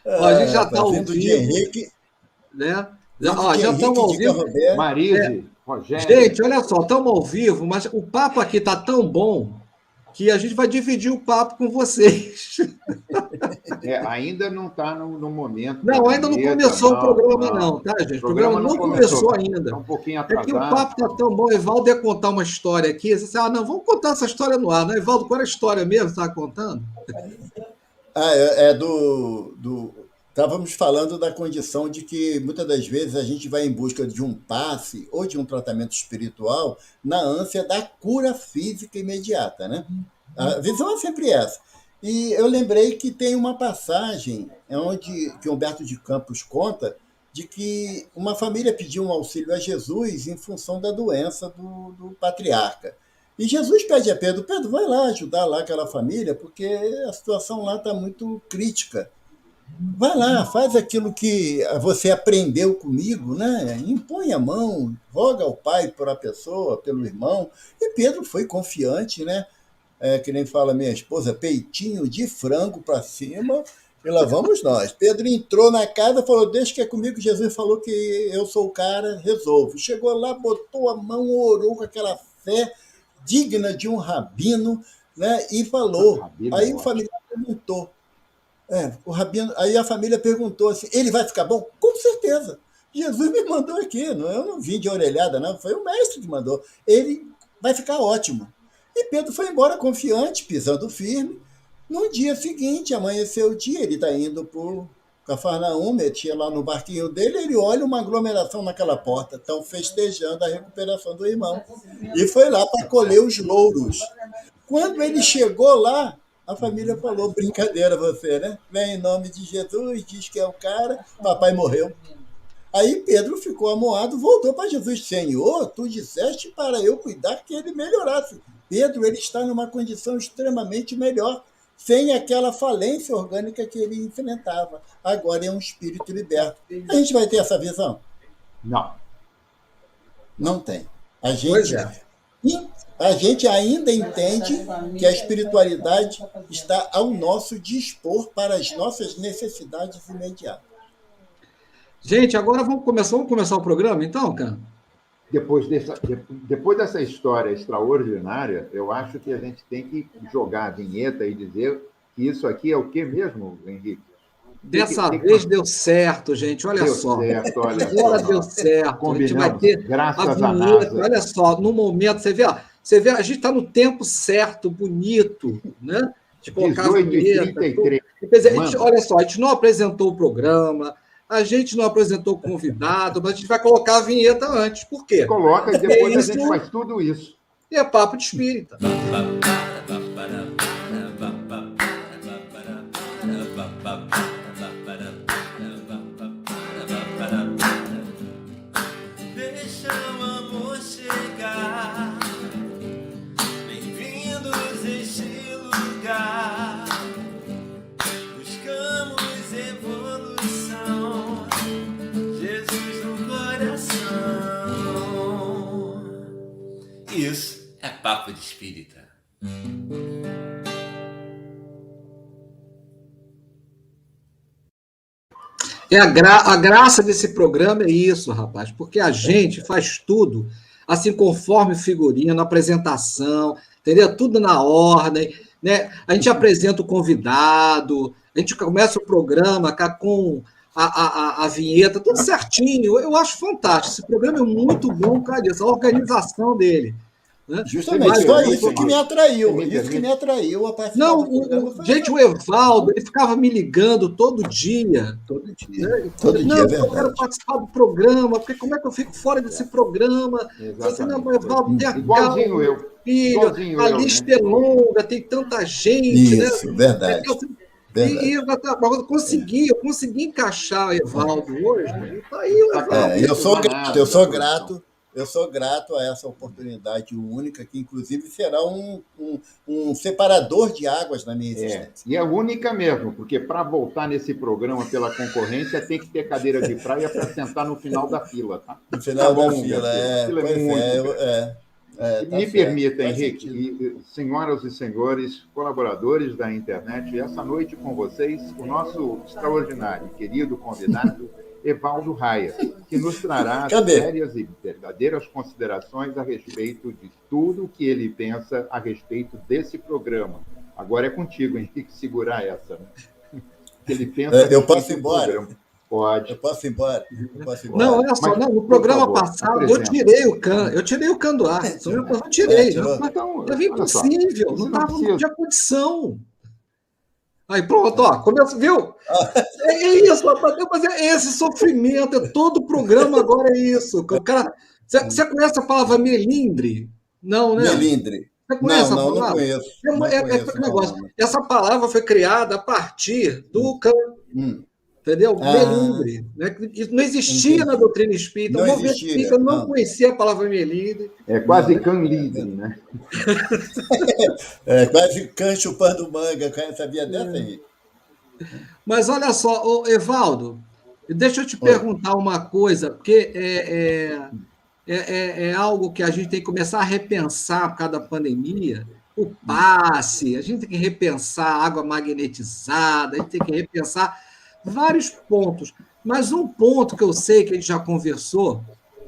Ó, a gente já está Rapaz, ao vindo de vivo, Henrique, né? vindo Ó, de já estamos Henrique ao de vivo. Carrobé. Marise, Rogério. Gente, olha só, estamos ao vivo, mas o papo aqui está tão bom que a gente vai dividir o papo com vocês. Ainda não está no momento da Não, ainda não vinheta, começou o programa, não, tá, O gente? O programa não começou ainda. Está um pouquinho É que o atrasado. papo está tão bom. Evaldo ia contar uma história aqui. Você disse, não, vamos contar essa história no ar. Não, Evaldo, qual era a história mesmo que você estava contando? Estávamos falando da condição de que muitas das vezes a gente vai em busca de um passe ou de um tratamento espiritual na ânsia da cura física imediata, né? A visão é sempre essa. E eu lembrei que tem uma passagem onde que Humberto de Campos conta de que uma família pediu um auxílio a Jesus em função da doença do patriarca. E Jesus pede a Pedro, Pedro, vai lá ajudar lá aquela família, porque a situação lá está muito crítica. Vai lá, faz aquilo que você aprendeu comigo, né? Impõe a mão, roga ao pai por a pessoa, pelo irmão. E Pedro foi confiante, né? Que nem fala minha esposa, peitinho de frango para cima, e lá vamos nós. Pedro entrou na casa, falou, deixa que é comigo, Jesus falou que eu sou o cara, resolvo. Chegou lá, botou a mão, orou com aquela fé digna de um rabino, né? E falou. Rabino, Aí o familiar perguntou, o rabino, aí a família perguntou assim, ele vai ficar bom? Com certeza. Jesus me mandou aqui, não, eu não vim de orelhada, não, foi o mestre que mandou. Ele vai ficar ótimo. E Pedro foi embora confiante, pisando firme. No dia seguinte, amanheceu o dia, ele está indo por Cafarnaum, metia lá no barquinho dele, ele olha uma aglomeração naquela porta, estão festejando a recuperação do irmão. E foi lá para colher os louros. Quando ele chegou lá, a família falou, brincadeira você, né? Vem em nome de Jesus, diz que é o cara, papai morreu. Aí Pedro ficou amuado, voltou para Jesus. Senhor, tu disseste para eu cuidar que ele melhorasse. Pedro, ele está numa condição extremamente melhor, sem aquela falência orgânica que ele enfrentava. Agora é um espírito liberto. A gente vai ter essa visão? Não. Não tem. Pois é. A gente ainda entende que a espiritualidade está ao nosso dispor para as nossas necessidades imediatas. Gente, agora vamos começar o programa, então, cara? Depois dessa história extraordinária, eu acho que a gente tem que jogar a vinheta e dizer que isso aqui é o que mesmo, Henrique? Dessa vez deu certo, gente. Olha só. Agora deu certo. A gente vai ter graças a vinheta. Olha só, no momento, você vê, a gente está no tempo certo, bonito, né? De colocar 18h33. Quer dizer, olha só, a gente não apresentou o programa, a gente não apresentou o convidado, mas a gente vai colocar a vinheta antes. Por quê? Coloca e depois a gente faz tudo isso. E é papo de espírita. Isso é papo de espírita. A graça desse programa é isso, rapaz, porque a gente faz tudo assim conforme figurino, apresentação, entendeu? Tudo na ordem, né? A gente apresenta o convidado, a gente começa o programa com a vinheta, tudo certinho. Eu acho fantástico. Esse programa é muito bom, cara, a organização dele. Né? Justamente, só isso que me atraiu. Isso que me atraiu a participar do programa. Gente, o Evaldo, ele ficava me ligando todo dia. Todo dia. Né? Todo dia, é verdade. Eu quero participar do programa, porque como é que eu fico fora desse programa? Exatamente. Assim, não, Evaldo, tem a igualzinho eu. Filho, a lista é longa, tem tanta gente. Isso, né? Verdade. E eu consegui encaixar o Evaldo hoje. E tá aí o Evaldo. Eu sou grato a essa oportunidade única, que inclusive será um separador de águas na minha existência. E é única mesmo, porque para voltar nesse programa pela concorrência tem que ter cadeira de praia para sentar no final da fila, tá? No final da fila, Tá Me certo, permita, faz Henrique, sentido. senhoras e senhores, colaboradores da internet, essa noite com vocês, o nosso extraordinário e querido convidado, Evaldo Raia, que nos trará Cadê? sérias e verdadeiras considerações a respeito de tudo o que ele pensa a respeito desse programa. Agora é contigo, Henrique, segurar essa, né? Que ele pensa a Eu respeito posso ir do embora? programa. Pode. Eu posso ir embora? Eu posso ir Não, embora? olha só, Mas, não, no por programa favor, passado apresenta. eu tirei o Can do ar. Eu tirei. Tirou? Então, Estava olha só, impossível, não você não estava, não precisa. tinha condição. Aí pronto, ó, começa, viu? É isso, rapaz, mas é esse sofrimento, é todo o programa agora é isso. O cara, você conhece a palavra melindre? Não, né? Melindre. Você conhece Não, a não, não palavra? conheço. Não É conheço, aquele não, negócio. não. Essa palavra foi criada a partir do Hum. entendeu? Ah, Melindre, né? Isso não existia na entendi. doutrina espírita. O Não movimento espírita existia? não Não. conhecia a palavra melindre. É quase Não. can livre, né? Quase cã chupando manga. Sabia dessa aí? Mas olha só, ô, Evaldo, deixa eu te Oi. perguntar uma coisa, porque é algo que a gente tem que começar a repensar por causa da pandemia. O passe, a gente tem que repensar a água magnetizada, a gente tem que repensar vários pontos. Mas um ponto que eu sei que a gente já conversou,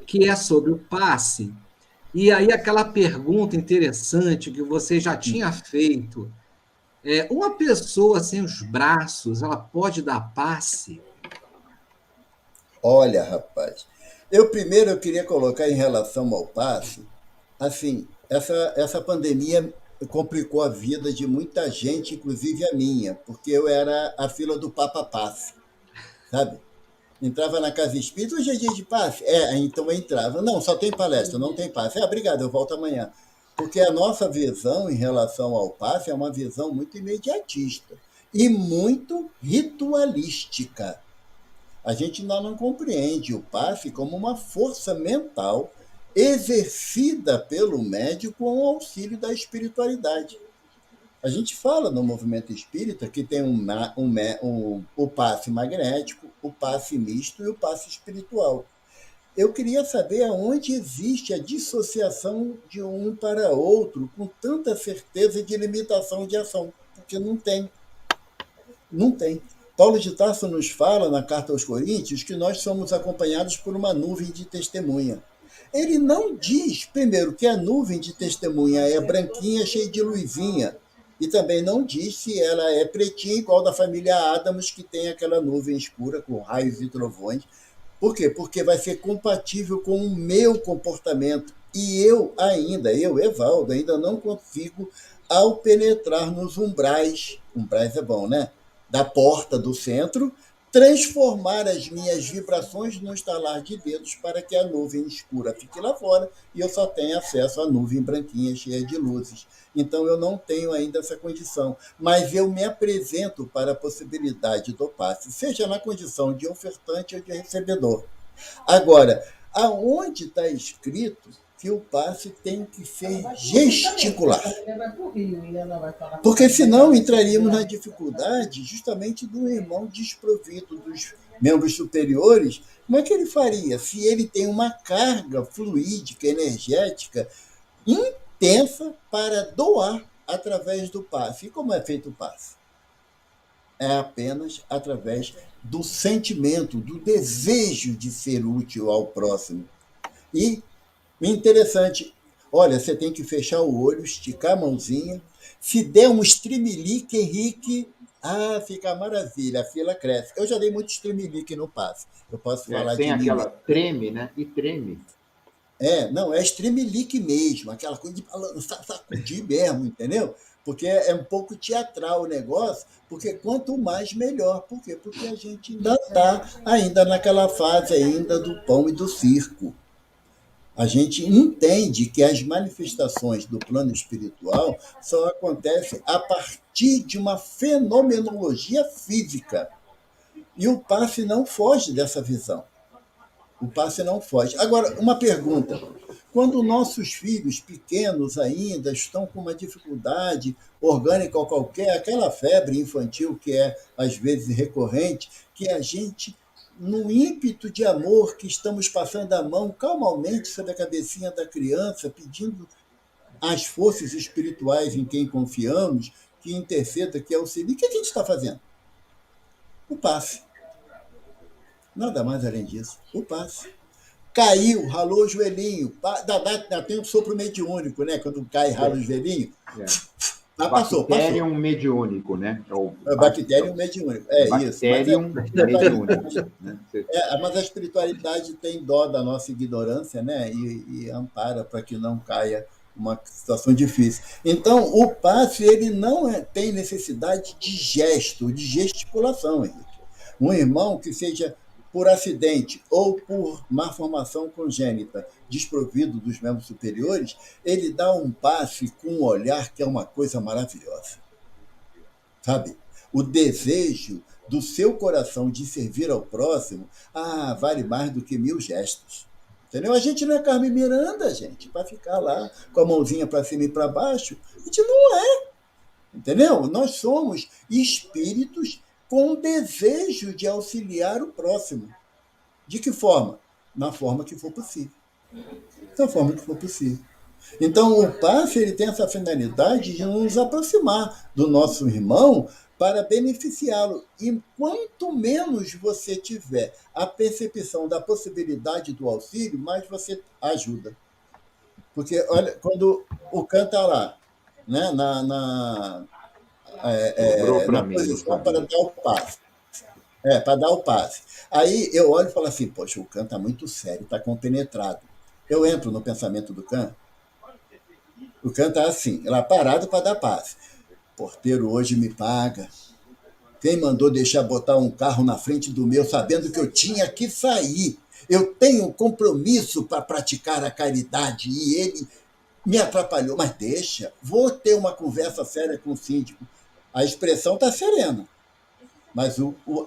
que é sobre o passe, e aí aquela pergunta interessante que você já tinha feito, uma pessoa sem os braços, ela pode dar passe? Olha, rapaz. Eu queria colocar em relação ao passe, assim, essa pandemia complicou a vida de muita gente, inclusive a minha, porque eu era a fila do Papa Passe, sabe? Entrava na casa espírita, hoje é dia de passe? Então eu entrava. Não, só tem palestra, não tem passe. Obrigado, eu volto amanhã. Porque a nossa visão em relação ao passe é uma visão muito imediatista e muito ritualística. A gente ainda não compreende o passe como uma força mental exercida pelo médium com o auxílio da espiritualidade. A gente fala no movimento espírita que tem o passe magnético, o passe misto e o passe espiritual. Eu queria saber aonde existe a dissociação de um para outro com tanta certeza de limitação de ação, porque não tem. Não tem. Paulo de Tarso nos fala na carta aos Coríntios que nós somos acompanhados por uma nuvem de testemunha. Ele não diz, primeiro, que a nuvem de testemunha é branquinha, cheia de luzinha, e também não diz se ela é pretinha, igual da família Adams, que tem aquela nuvem escura com raios e trovões. Por quê? Porque vai ser compatível com o meu comportamento. E eu, Evaldo, ainda não consigo, ao penetrar nos umbrais é bom, né? Da porta do centro, transformar as minhas vibrações num estalar de dedos para que a nuvem escura fique lá fora e eu só tenha acesso à nuvem branquinha cheia de luzes. Então eu não tenho ainda essa condição, mas eu me apresento para a possibilidade do passe, seja na condição de ofertante ou de recebedor. Agora, aonde está escrito que o passe tem que ser gesticular? Porque senão entraríamos na dificuldade justamente do irmão desprovido dos membros superiores. Como é que ele faria se ele tem uma carga fluídica, energética intensa para doar através do passe? E como é feito o passe? É apenas através do sentimento, do desejo de ser útil ao próximo. E interessante, olha, você tem que fechar o olho, esticar a mãozinha. Se der um streamelique, Henrique, fica maravilha, a fila cresce. Eu já dei muito streamelique no passe. Eu posso falar Tem de mim aquela mesmo. treme, né? E treme. Não, é streamelique mesmo, aquela coisa de balançar, sacudir mesmo, entendeu? Porque é um pouco teatral o negócio, porque quanto mais, melhor. Por quê? Porque a gente ainda está ainda naquela fase ainda do pão e do circo. A gente entende que as manifestações do plano espiritual só acontecem a partir de uma fenomenologia física. E o passe não foge dessa visão. O passe não foge. Agora, uma pergunta. Quando nossos filhos pequenos ainda estão com uma dificuldade orgânica ou qualquer, aquela febre infantil que é, às vezes, recorrente, que a gente, no ímpeto de amor que estamos passando a mão calmamente sobre a cabecinha da criança, pedindo as forças espirituais em quem confiamos, que interceda, que auxilie. O que a gente está fazendo? O passe. Nada mais além disso. O passe. Caiu, ralou o joelhinho. Tem um sopro mediúnico, né? Quando cai e rala o joelhinho. É. Passou. Bacterium mediúnico, né? É o Bacterium mediúnico. Isso. Bacterium mediúnico. Né? Mas a espiritualidade tem dó da nossa ignorância, né? E ampara para que não caia uma situação difícil. Então, o passe ele não tem necessidade de gesto, de gesticulação, Henrique. Um irmão que seja por acidente ou por má formação congênita, desprovido dos membros superiores, ele dá um passe com um olhar que é uma coisa maravilhosa. Sabe? O desejo do seu coração de servir ao próximo, vale mais do que 1000 gestos. Entendeu? A gente não é Carmen Miranda, gente, para ficar lá com a mãozinha para cima e para baixo. A gente não é. Entendeu? Nós somos espíritos com o desejo de auxiliar o próximo. De que forma? Na forma que for possível. Da forma que for possível. Então, o passe ele tem essa finalidade de nos aproximar do nosso irmão para beneficiá-lo. E quanto menos você tiver a percepção da possibilidade do auxílio, mais você ajuda. Porque, olha, quando o Khan está lá, né, na posição para dar o passe. Para dar o passe. Aí eu olho e falo assim, poxa, o Khan está muito sério, está compenetrado. Eu entro no pensamento do Khan. O Khan está assim, lá parado para dar passe. Porteiro hoje me paga. Quem mandou deixar botar um carro na frente do meu, sabendo que eu tinha que sair? Eu tenho um compromisso para praticar a caridade e ele me atrapalhou. Mas deixa, vou ter uma conversa séria com o síndico. A expressão está serena. Mas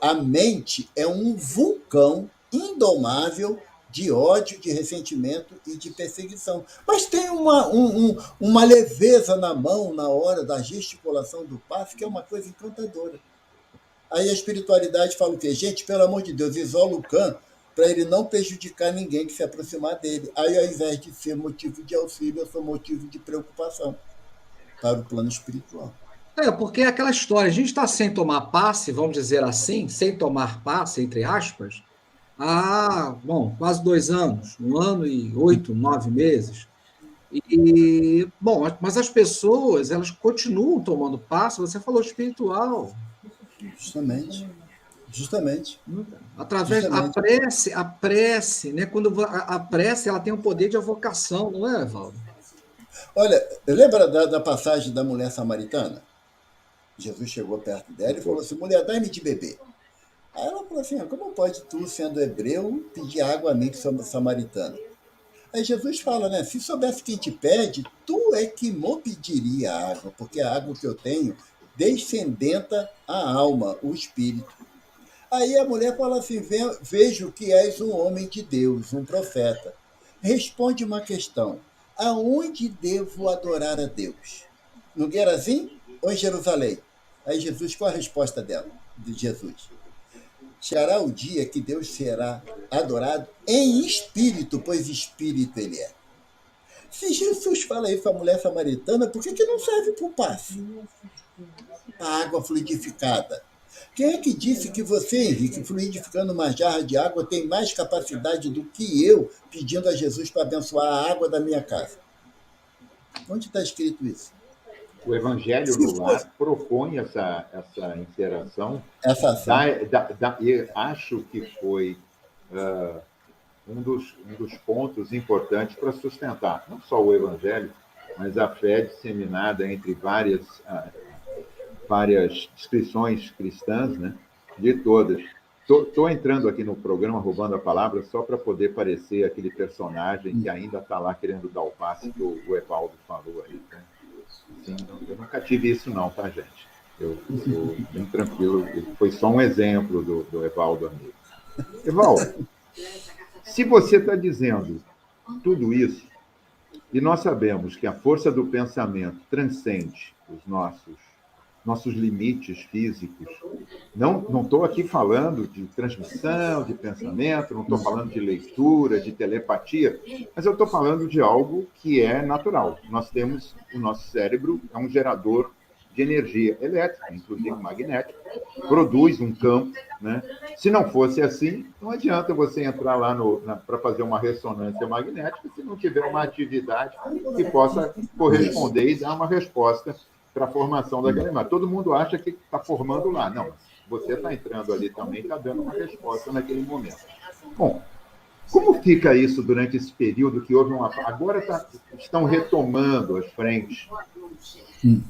a mente é um vulcão indomável de ódio, de ressentimento e de perseguição. Mas tem uma leveza na mão na hora da gesticulação do passe, que é uma coisa encantadora. Aí a espiritualidade fala o quê? Gente, pelo amor de Deus, isola o Khan para ele não prejudicar ninguém que se aproximar dele. Aí, ao invés de ser motivo de auxílio, eu sou motivo de preocupação para o plano espiritual. Porque é aquela história, a gente está sem tomar passe, vamos dizer assim, sem tomar passe, entre aspas, há, quase 2 anos, 1 ano e 8, 9 meses. Mas as pessoas, elas continuam tomando passe, você falou espiritual. Justamente. Através da prece, né? Quando a prece ela tem o poder de avocação, não é, Evaldo? Olha, lembra da passagem da mulher samaritana? Jesus chegou perto dela e falou assim, mulher, dá-me de beber. Aí ela falou assim, como pode tu, sendo hebreu, pedir água a mim que sou samaritano? Aí Jesus fala, né, se soubesse quem te pede, tu é que me pediria água, porque a água que eu tenho descendenta a alma, o espírito. Aí a mulher fala assim, vejo que és um homem de Deus, um profeta. Responde uma questão, aonde devo adorar a Deus? No Guerazim ou em Jerusalém? Aí Jesus, qual a resposta dela, de Jesus? Chegará o dia que Deus será adorado em espírito, pois espírito ele é. Se Jesus fala isso para a mulher samaritana, por que não serve para o passe? A água fluidificada. Quem é que disse que você, Henrique, fluidificando uma jarra de água, tem mais capacidade do que eu pedindo a Jesus para abençoar a água da minha casa? Onde está escrito isso? O Evangelho no Lar propõe essa interação. Essa ação. E acho que foi um dos pontos importantes para sustentar não só o Evangelho, mas a fé disseminada entre várias descrições cristãs, né, de todas. Estou entrando aqui no programa, roubando a palavra, só para poder parecer aquele personagem que ainda está lá querendo dar o passe que o Evaldo falou aí. Né? Assim, eu nunca tive isso não, tá, gente? Eu bem tranquilo. Foi só um exemplo do Evaldo amigo. Evaldo, se você está dizendo tudo isso, e nós sabemos que a força do pensamento transcende os nossos limites físicos, Não estou aqui falando de transmissão, de pensamento, não estou falando de leitura, de telepatia, mas eu estou falando de algo que é natural. Nós temos, o nosso cérebro é um gerador de energia elétrica, inclusive magnética, produz um campo, né? Se não fosse assim, não adianta você entrar lá para fazer uma ressonância magnética se não tiver uma atividade que possa corresponder e dar uma resposta para a formação daquela imagem. Todo mundo acha que está formando lá. Não, você está entrando ali também, está dando uma resposta naquele momento. Bom, como fica isso durante esse período que houve uma... Agora estão retomando as frentes.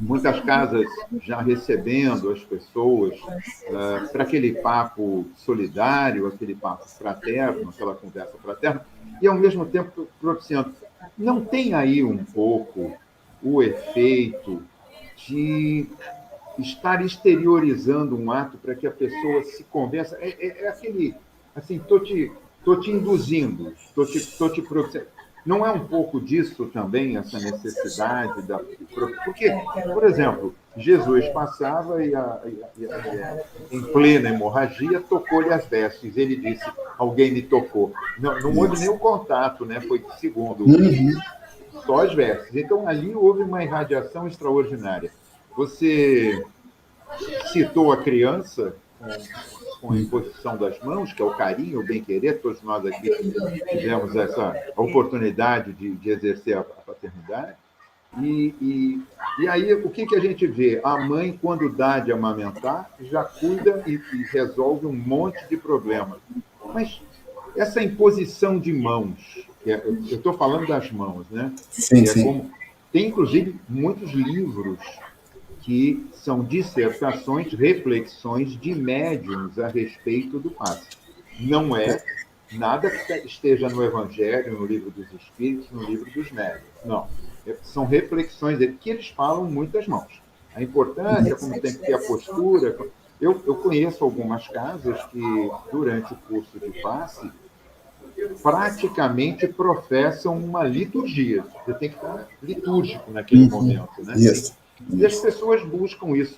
Muitas casas já recebendo as pessoas para aquele papo solidário, aquele papo fraterno, aquela conversa fraterna, e, ao mesmo tempo, propiciando. Não tem aí um pouco o efeito de estar exteriorizando um ato para que a pessoa se convença? É aquele, assim, estou te induzindo, estou te propiciando. Não é um pouco disso também, essa necessidade da... Porque, por exemplo, Jesus passava e em plena hemorragia, tocou-lhe as vestes. Ele disse, alguém me tocou. Não houve nenhum contato, né? Foi segundo, só as vestes. Então, ali houve uma irradiação extraordinária. Você citou a criança com a imposição das mãos, que é o carinho, o bem-querer. Todos nós aqui tivemos essa oportunidade de exercer a paternidade. E aí, o que a gente vê? A mãe, quando dá de amamentar, já cuida e resolve um monte de problemas. Mas essa imposição de mãos, eu estou falando das mãos, né? Sim, sim. Tem, inclusive, muitos livros que são dissertações, reflexões de médiuns a respeito do passe. Não é nada que esteja no Evangelho, no Livro dos Espíritos, no Livro dos Médiuns. Não. São reflexões que eles falam muitas mãos. A importância, como tem que ter a postura. Eu conheço algumas casas que, durante o curso de passe, praticamente professam uma liturgia. Você tem que estar litúrgico naquele momento, né? Isso. E as pessoas buscam isso.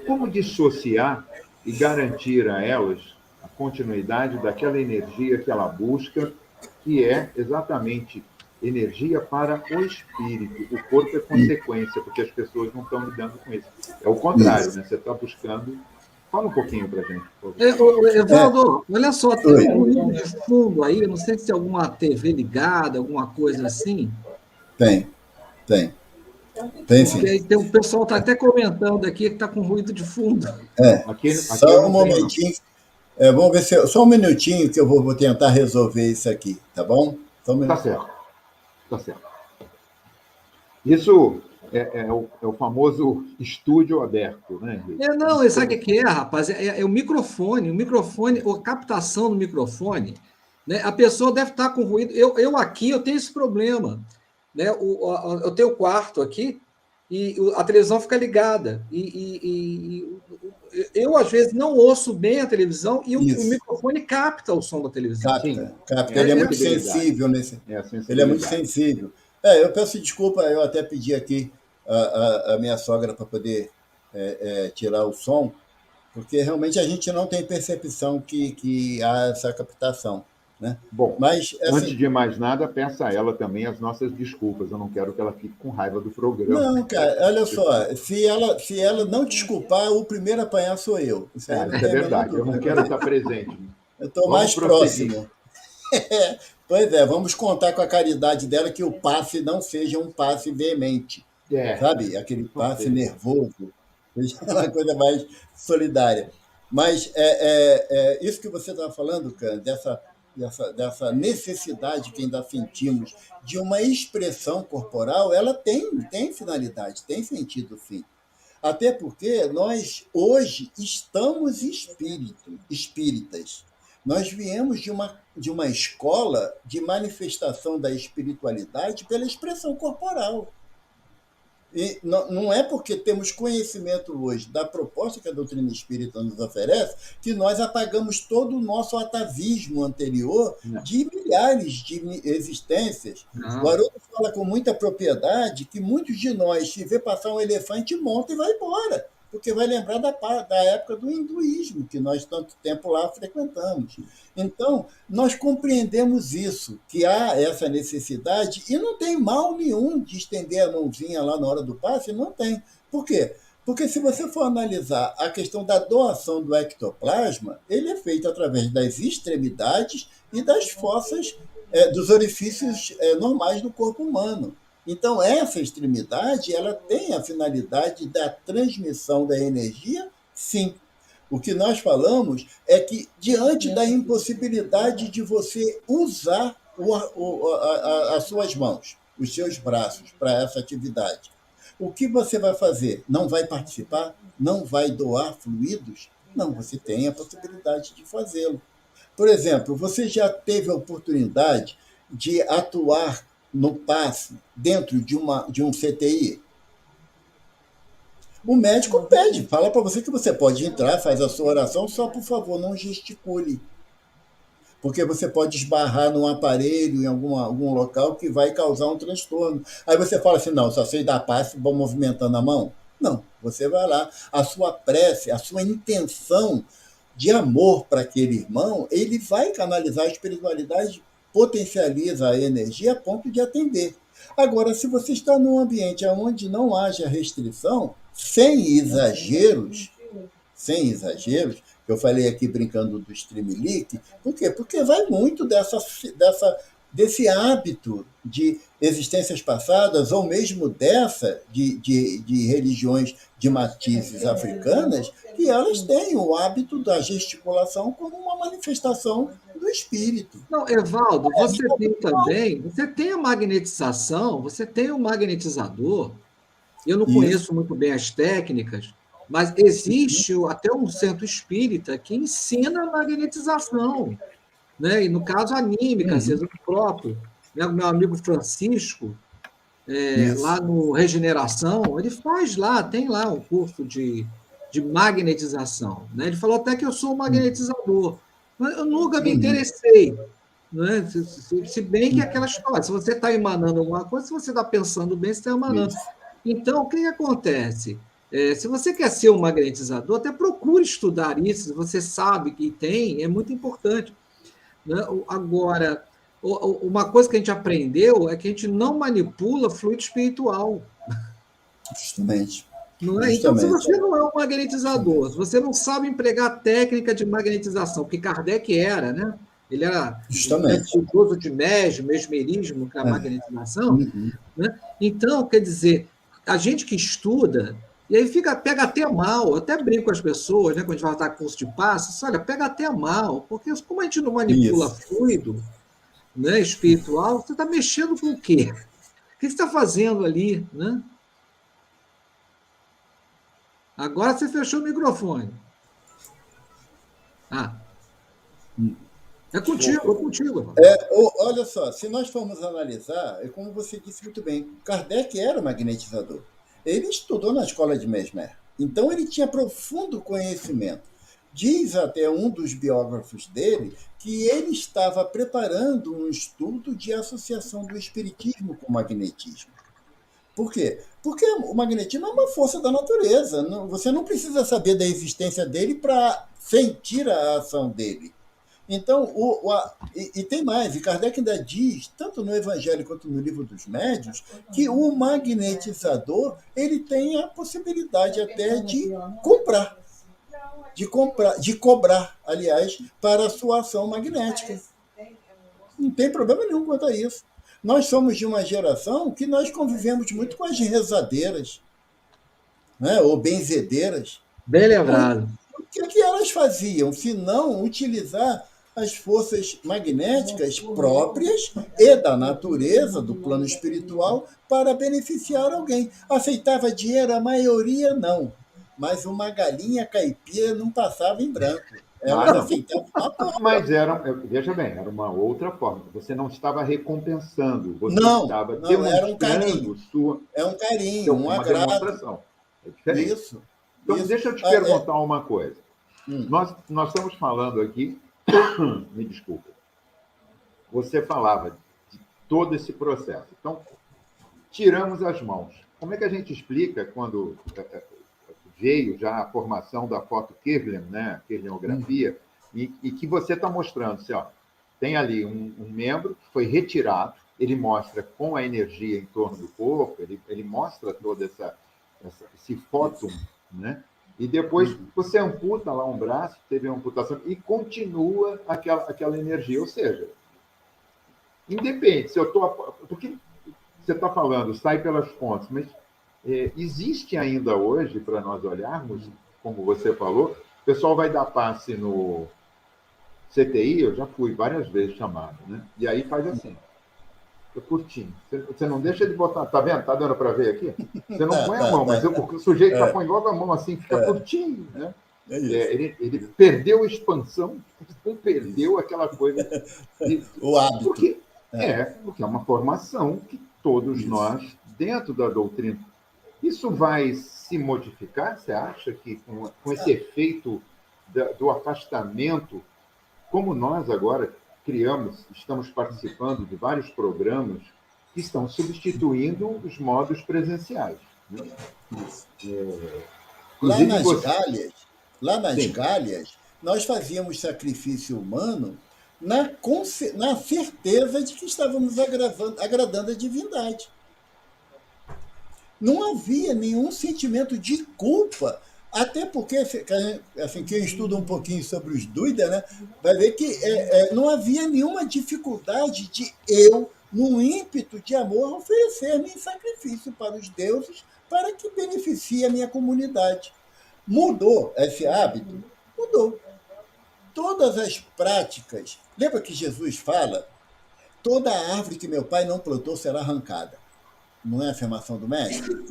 Como dissociar e garantir a elas a continuidade daquela energia que ela busca, que é exatamente energia para o espírito? O corpo é consequência, porque as pessoas não estão lidando com isso. É o contrário, né? Você está buscando... Fala um pouquinho para a gente, por favor. Evaldo, olha só, tem um ruído de fundo aí, não sei se tem alguma TV ligada, alguma coisa assim. Tem sim. Tem um pessoal está até comentando aqui que está com ruído de fundo. Aqui só um momentinho. Vamos ver se só um minutinho que eu vou tentar resolver isso aqui, tá bom? Tá certo. Isso é o famoso estúdio aberto, né? Não, sabe o que é, rapaz? É o microfone, a captação do microfone, né? A pessoa deve estar com ruído. Eu aqui eu tenho esse problema, né? Eu tenho o quarto aqui e a televisão fica ligada. Eu, às vezes, não ouço bem a televisão e o microfone capta o som da televisão. Capta. Ele é muito sensível nesse. Ele é muito sensível. Eu peço desculpa, eu até pedi aqui a minha sogra para poder tirar o som, porque realmente a gente não tem percepção que há essa captação. Né? Bom, mas, assim, antes de mais nada, peça a ela também as nossas desculpas. Eu não quero que ela fique com raiva do programa. Não, cara, olha só, se ela não desculpar, o primeiro a apanhar sou eu. Isso é verdade, eu não quero estar presente. Eu estou mais próximo. Pois é, vamos contar com a caridade dela que o passe não seja um passe veemente. Sabe? Aquele passe nervoso. Seja uma coisa mais solidária. Mas isso que você estava falando, cara, dessa necessidade que ainda sentimos de uma expressão corporal, ela tem finalidade, tem sentido, sim. Até porque nós, hoje, estamos espíritas. Nós viemos de uma escola de manifestação da espiritualidade pela expressão corporal. E não é porque temos conhecimento hoje da proposta que a doutrina espírita nos oferece que nós apagamos todo o nosso atavismo anterior de milhares de existências. O Haroldo fala com muita propriedade que muitos de nós, se vê passar um elefante, monta e vai embora. porque vai lembrar da época do hinduísmo, que nós tanto tempo lá frequentamos. Então, nós compreendemos isso, que há essa necessidade, e não tem mal nenhum de estender a mãozinha lá na hora do passe, não tem. Por quê? Porque se você for analisar a questão da doação do ectoplasma, ele é feito através das extremidades e das fossas, dos orifícios normais do corpo humano. Então, essa extremidade ela tem a finalidade da transmissão da energia, sim. O que nós falamos é que, diante da impossibilidade de você usar as suas mãos, os seus braços para essa atividade, o que você vai fazer? Não vai participar? Não vai doar fluidos? Não, você tem a possibilidade de fazê-lo. Por exemplo, você já teve a oportunidade de atuar no passe dentro de um CTI? O médico pede, fala para você que você pode entrar, faz a sua oração, só por favor não gesticule. Porque você pode esbarrar num aparelho em algum local que vai causar um transtorno. Aí você fala assim, não, só sei dar passe, vou movimentando a mão. Não, você vai lá, a sua prece, a sua intenção de amor para aquele irmão, ele vai canalizar a espiritualidade, potencializa a energia a ponto de atender. Agora, se você está num ambiente onde não haja restrição, sem exageros, eu falei aqui brincando do Streamlink, por quê? Porque vai muito desse hábito de existências passadas, ou mesmo dessa de religiões de matizes africanas, que elas têm o hábito da gesticulação como uma manifestação do espírito. Não, Evaldo, você tem a magnetização, você tem o magnetizador. Eu não conheço muito bem as técnicas, mas existe até um centro espírita que ensina a magnetização, né? E no caso anímica, seja o próprio, né? O meu amigo Francisco, lá no Regeneração, ele tem lá um curso de magnetização, né? Ele falou até que eu sou um magnetizador, mas eu nunca me interessei, né? Se bem que é aquela história, se você está emanando alguma coisa, se você está pensando bem, você está emanando. Então, o que acontece? Se você quer ser um magnetizador, até procure estudar isso, se você sabe que tem, é muito importante, né? Agora, uma coisa que a gente aprendeu é que a gente não manipula fluido espiritual. Justamente. Não é? Então, se você não é um magnetizador, se você não sabe empregar a técnica de magnetização, que Kardec era, né? Ele era estudioso de mesmerismo, que é a magnetização, né? Então, quer dizer, a gente que estuda, e aí pega até mal, eu até brinco com as pessoas, né, quando a gente vai dar curso de passos, olha, pega até mal, porque como a gente não manipula fluido, né, espiritual, você está mexendo com o quê? O que você está fazendo ali, né? Agora você fechou o microfone. É contigo. Olha só, se nós formos analisar, é como você disse muito bem, Kardec era magnetizador. Ele estudou na escola de Mesmer. Então, ele tinha profundo conhecimento. Diz até um dos biógrafos dele que ele estava preparando um estudo de associação do espiritismo com o magnetismo. Por quê? Porque o magnetismo é uma força da natureza. Você não precisa saber da existência dele para sentir a ação dele. Então, e tem mais, e Kardec ainda diz, tanto no Evangelho quanto no Livro dos Médiuns, que o magnetizador ele tem a possibilidade até de cobrar, aliás, para a sua ação magnética. Não tem problema nenhum quanto a isso. Nós somos de uma geração que nós convivemos muito com as rezadeiras, né, ou benzedeiras. Bem lembrado. O que elas faziam, se não utilizar as forças magnéticas próprias e da natureza, do plano espiritual, para beneficiar alguém? Aceitava dinheiro? A maioria não. Mas uma galinha caipira não passava em branco. Elas aceitavam. Mas veja bem, era uma outra forma. Você não estava recompensando, você estava demonstrando era um carinho. Um carinho, um agrado. Demonstração. É diferente. Isso. Então, deixa eu te perguntar uma coisa. Nós estamos falando aqui, me desculpa, você falava de todo esse processo. Então, tiramos as mãos. Como é que a gente explica quando veio já a formação da foto Kirlian, né? Kirlianografia, e que você está mostrando, assim, ó, tem ali um membro que foi retirado, ele mostra com a energia em torno do corpo, ele mostra todo esse fóton, né? E depois você amputa lá um braço, teve uma amputação, e continua aquela energia. Ou seja, independe, se eu estou. Porque você está falando, sai pelas pontes, mas existe ainda hoje, para nós olharmos, como você falou, o pessoal vai dar passe no CTI, eu já fui várias vezes chamado, né? E aí faz assim. Curtinho. Você não deixa de botar. Tá vendo? Tá dando para ver aqui? Você não põe a mão, mas o sujeito já põe logo a mão assim, fica curtinho, né? Ele perdeu a expansão, não perdeu aquela coisa. O hábito. Porque é uma formação que todos nós, dentro da doutrina. Isso vai se modificar? Você acha que com esse efeito do afastamento, como nós agora estamos participando de vários programas que estão substituindo os modos presenciais. Né? Lá nas Galhas, nós fazíamos sacrifício humano na certeza de que estávamos agradando a divindade. Não havia nenhum sentimento de culpa. Até porque, assim, quem estuda um pouquinho sobre os Duida, né, vai ver que não havia nenhuma dificuldade de eu, num ímpeto de amor, oferecer-me em sacrifício para os deuses para que beneficie a minha comunidade. Mudou esse hábito? Mudou. Todas as práticas... Lembra que Jesus fala? Toda árvore que meu pai não plantou será arrancada. Não é a afirmação do mestre?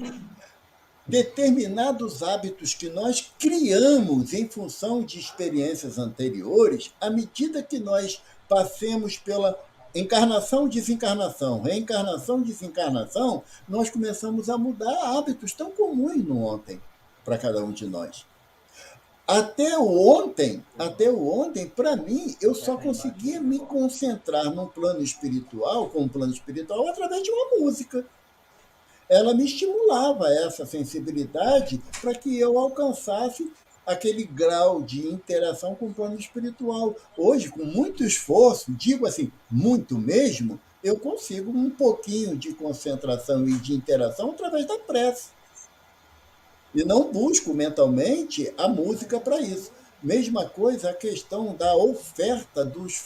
Determinados hábitos que nós criamos em função de experiências anteriores, à medida que nós passemos pela encarnação, desencarnação, reencarnação, desencarnação, nós começamos a mudar hábitos tão comuns no ontem para cada um de nós. Até o ontem, para mim, eu só conseguia me concentrar num plano espiritual, com um plano espiritual, através de uma música. Ela me estimulava essa sensibilidade para que eu alcançasse aquele grau de interação com o plano espiritual. Hoje, com muito esforço, digo assim, muito mesmo, eu consigo um pouquinho de concentração e de interação através da prece. E não busco mentalmente a música para isso. Mesma coisa a questão da oferta dos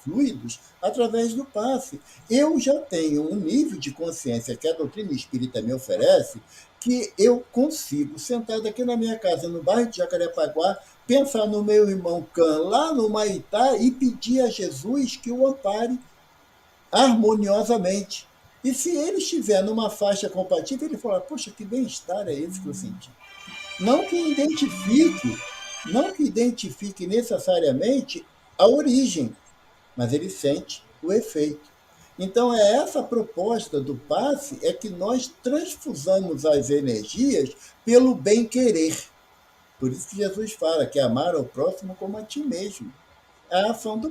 fluidos através do passe. Eu já tenho um nível de consciência que a doutrina espírita me oferece, que eu consigo, sentado aqui na minha casa, no bairro de Jacarepaguá, pensar no meu irmão Can, lá no Maitá, e pedir a Jesus que o ampare harmoniosamente. E se ele estiver numa faixa compatível, ele fala, poxa, que bem-estar é esse que eu senti. Não que identifique necessariamente a origem, mas ele sente o efeito. Então, essa proposta do passe, é que nós transfusamos as energias pelo bem-querer. Por isso que Jesus fala que amar ao próximo como a ti mesmo. A ação do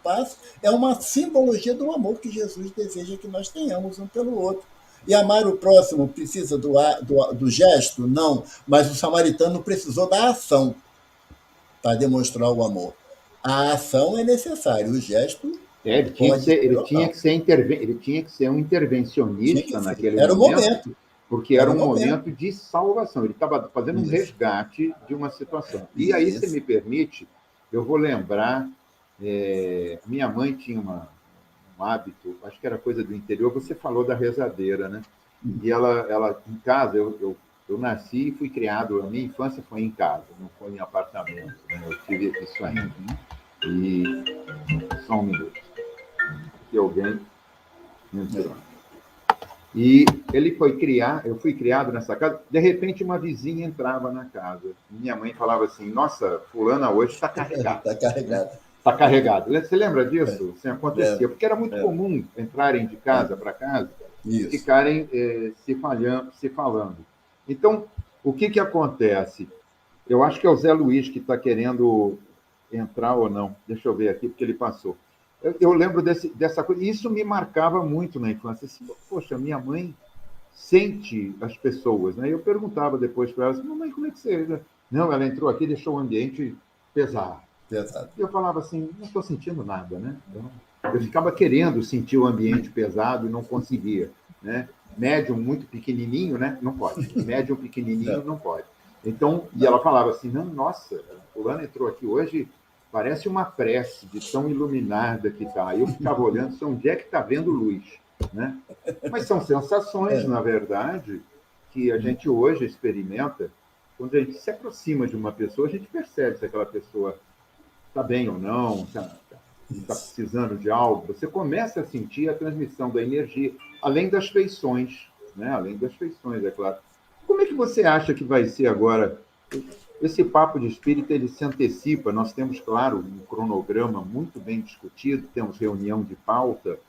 passe é uma simbologia do amor que Jesus deseja que nós tenhamos um pelo outro. E amar o próximo precisa do gesto? Não, mas o samaritano precisou da ação para demonstrar o amor. A ação é necessária, o gesto... Ele tinha que ser um intervencionista naquele era momento. Porque era um momento de salvação. Ele estava fazendo um resgate de uma situação. E aí, se me permite, eu vou lembrar... minha mãe tinha um hábito, acho que era coisa do interior, você falou da rezadeira, né? E ela em casa, eu nasci e fui criado, a minha infância foi em casa, não foi em apartamento, né? Eu tive isso ainda. E só um minuto. Que alguém entrou. E eu fui criado nessa casa, de repente uma vizinha entrava na casa. Minha mãe falava assim, nossa, fulana hoje está carregada. Está carregado. Você lembra disso? Assim, acontecia. Porque era muito comum entrarem de casa para casa e ficarem se falando. Então, o que acontece? Eu acho que é o Zé Luiz que está querendo entrar ou não. Deixa eu ver aqui, porque ele passou. Eu lembro dessa coisa. Isso me marcava muito na infância. Assim, poxa, minha mãe sente as pessoas, né? Eu perguntava depois para ela, mamãe, como é que você... Não, ela entrou aqui e deixou o ambiente pesado. Pesado. E eu falava assim, não estou sentindo nada, né? Então, eu ficava querendo sentir o ambiente pesado e não conseguia, né? Médium muito pequenininho, né? Não pode. Médium pequenininho não pode. Então, e ela falava assim, não, nossa, fulano entrou aqui hoje, parece uma prece de tão iluminada que está. Eu ficava olhando, onde é que está vendo luz, né? Mas são sensações, na verdade, que a gente hoje experimenta. Quando a gente se aproxima de uma pessoa, a gente percebe se aquela pessoa está bem ou não, está precisando de algo. Você começa a sentir a transmissão da energia, além das feições, né? Além das feições, é claro. Como é que você acha que vai ser agora? Esse papo de espírita, ele se antecipa. Nós temos, claro, um cronograma muito bem discutido, temos reunião de pauta,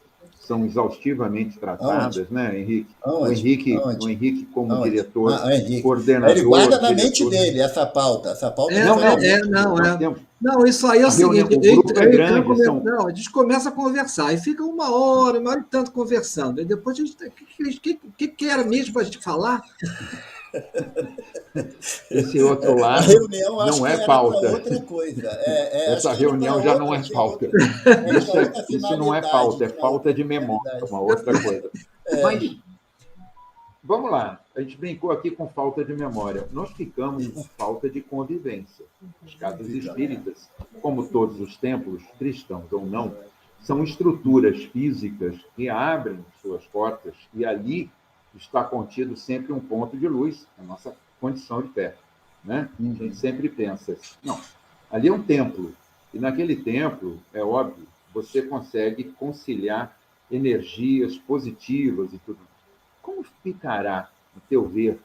são exaustivamente tratadas, Aonde? né, Henrique? Aonde? O Henrique como Aonde? diretor, Henrique. Ele coordenador, guarda na mente diretor. dele essa pauta. Essa pauta Não, fica na não, mente dele. nós temos Não, isso aí é o a reunião, seguinte, o grupo é grande, não, a gente começa a conversar, e fica uma hora e tanto conversando, e depois a gente, o que era mesmo para a gente falar? esse outro A lado reunião acho não que é era para pauta. outra coisa. Acho Essa que era para reunião já não outra, é pauta. tinha outra Isso não é finalidade. pauta, é falta de memória, é uma outra coisa. Mas, vamos lá, a gente brincou aqui com falta de memória. Nós ficamos com falta de convivência. As casas espíritas, como todos os templos, cristãos ou não, são estruturas físicas que abrem suas portas e ali está contido sempre um ponto de luz, a nossa condição de fé, né? A gente sempre pensa, não, ali é um templo, e naquele templo, é óbvio, você consegue conciliar energias positivas e tudo. Como ficará, no teu ver,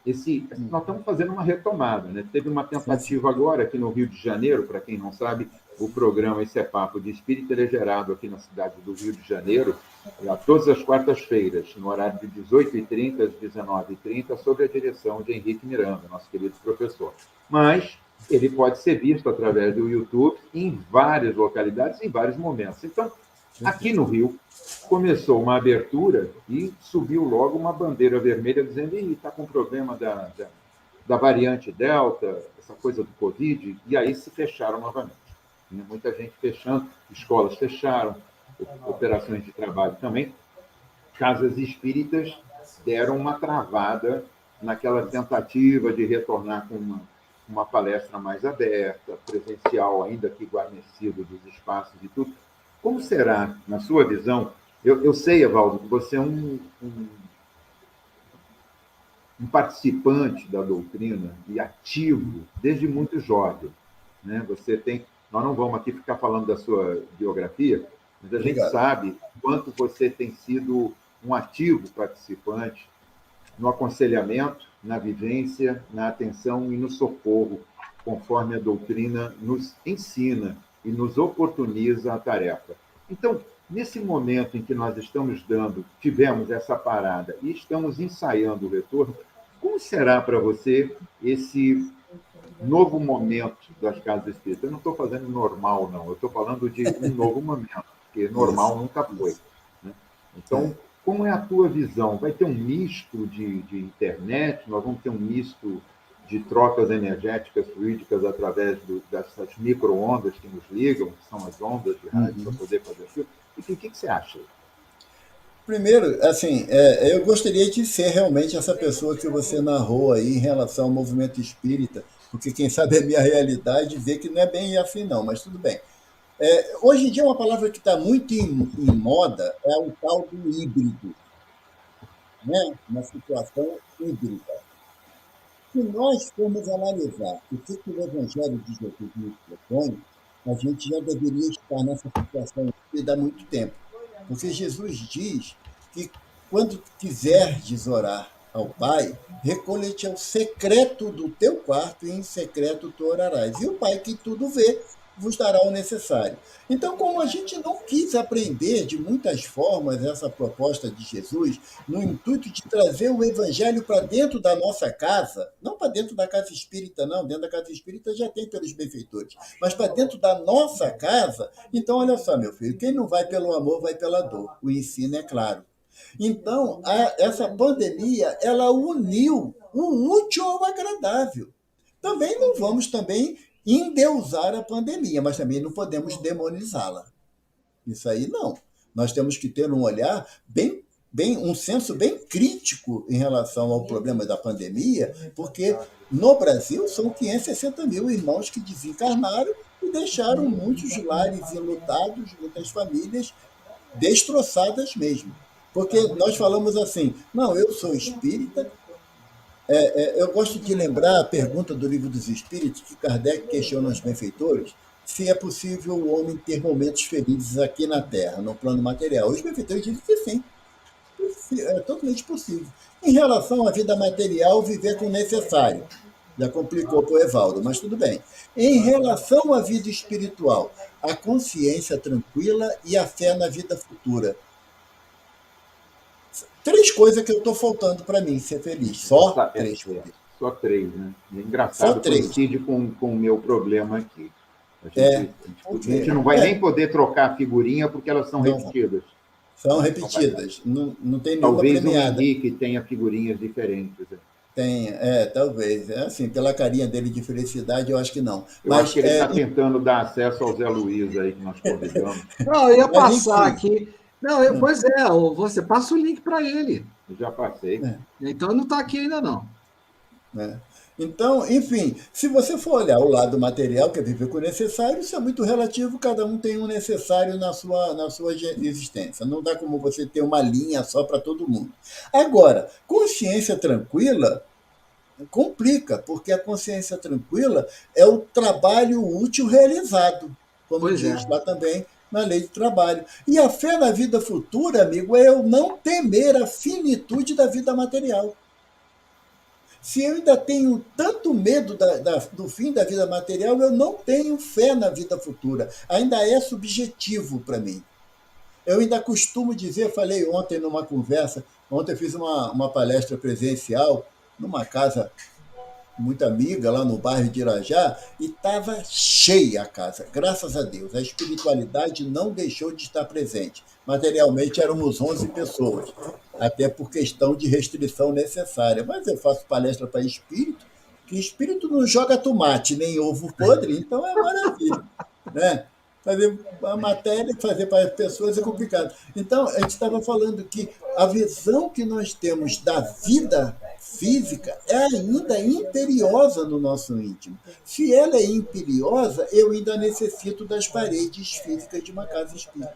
nós estamos fazendo uma retomada, né? Teve uma tentativa agora aqui no Rio de Janeiro, para quem não sabe, o programa Esse é Papo de Espírita, ele é gerado aqui na cidade do Rio de Janeiro, todas as quartas-feiras, no horário de 18h30 às 19h30, sob a direção de Henrique Miranda, nosso querido professor. Mas ele pode ser visto através do YouTube em várias localidades, em vários momentos. Então, aqui no Rio, começou uma abertura e subiu logo uma bandeira vermelha dizendo que está com problema da variante Delta, essa coisa do Covid, e aí se fecharam novamente. Muita gente fechando, escolas fecharam, operações de trabalho também. Casas espíritas deram uma travada naquela tentativa de retornar com uma palestra mais aberta, presencial, ainda que guarnecido dos espaços e tudo. Como será, na sua visão? Eu sei, Evaldo, que você é um participante da doutrina e ativo desde muito jovem, né? Nós não vamos aqui ficar falando da sua biografia, mas a gente sabe quanto você tem sido um ativo participante no aconselhamento, na vivência, na atenção e no socorro, conforme a doutrina nos ensina e nos oportuniza a tarefa. Então, nesse momento em que nós tivemos essa parada e estamos ensaiando o retorno, como será para você esse novo momento das casas espíritas? Eu não estou fazendo normal, não. Eu estou falando de um novo momento, porque normal nunca foi, né? Então, como é a tua visão? Vai ter um misto de internet? Nós vamos ter um misto de trocas energéticas fluídicas através dessas micro-ondas que nos ligam, que são as ondas de rádio, para poder fazer aquilo? E o que você acha? Primeiro, assim, eu gostaria de ser realmente essa pessoa que você narrou aí em relação ao movimento espírita, porque quem sabe a minha realidade vê que não é bem assim, não, mas tudo bem. Hoje em dia, uma palavra que está muito em moda é o tal do híbrido, né? Uma situação híbrida. Se nós formos analisar o que o Evangelho de Jesus nos propõe, a gente já deveria estar nessa situação híbrida há muito tempo. Porque Jesus diz que quando quiseres orar ao Pai, recolhe-te ao secreto do teu quarto e em secreto tu orarás. E o Pai que tudo vê vos dará o necessário. Então, como a gente não quis aprender de muitas formas essa proposta de Jesus, no intuito de trazer o Evangelho para dentro da nossa casa, não para dentro da casa espírita, não, dentro da casa espírita já tem pelos benfeitores, mas para dentro da nossa casa, então olha só, meu filho, quem não vai pelo amor, vai pela dor. O ensino é claro. Então, essa pandemia, ela uniu o útil ao agradável. Também não vamos também endeusar a pandemia, mas também não podemos demonizá-la. Isso aí não. Nós temos que ter um olhar um senso bem crítico em relação ao problema da pandemia, porque no Brasil são 560 mil irmãos que desencarnaram e deixaram muitos lares enlutados, muitas famílias destroçadas mesmo. Porque nós falamos assim, não, eu sou espírita. Eu gosto de lembrar a pergunta do Livro dos Espíritos, que Kardec questiona aos benfeitores, se é possível o homem ter momentos felizes aqui na Terra, no plano material. Os benfeitores dizem que sim, é totalmente possível. Em relação à vida material, viver com o necessário. Já complicou para o Evaldo, mas tudo bem. Em relação à vida espiritual, a consciência tranquila e a fé na vida futura. 3 coisas que eu estou faltando para mim ser feliz. Só 3 coisas. Só 3, né? E é engraçado, coincide com o meu problema aqui. A gente não vai nem poder trocar a figurinha porque elas são repetidas. São repetidas. Não tem nenhuma talvez premiada. Talvez o Henrique tenha figurinhas diferentes. Tem, talvez. Assim, pela carinha dele de felicidade, eu acho que não. Mas acho que ele está tentando dar acesso ao Zé Luiz aí, que nós convidamos. Não, eu ia passar aqui. Não, pois é, você passa o link para ele. Eu já passei. Então não está aqui ainda, não. Então, enfim, se você for olhar o lado material, que é viver com o necessário, isso é muito relativo, cada um tem um necessário na sua existência. Não dá como você ter uma linha só para todo mundo. Agora, consciência tranquila complica, porque a consciência tranquila é o trabalho útil realizado, como diz lá também na lei do trabalho. E a fé na vida futura, amigo, é eu não temer a finitude da vida material. Se eu ainda tenho tanto medo do fim da vida material, eu não tenho fé na vida futura. Ainda é subjetivo para mim. Eu ainda costumo dizer, falei ontem numa conversa, ontem eu fiz uma palestra presencial numa casa muito amiga, lá no bairro de Irajá, e estava cheia a casa, graças a Deus. A espiritualidade não deixou de estar presente. Materialmente éramos 11 pessoas, até por questão de restrição necessária. Mas eu faço palestra para espírito, que espírito não joga tomate, nem ovo podre, então é maravilha. Né? Fazer a matéria, fazer para as pessoas é complicado. Então, a gente estava falando que a visão que nós temos da vida física é ainda imperiosa no nosso íntimo. Se ela é imperiosa, eu ainda necessito das paredes físicas de uma casa espírita.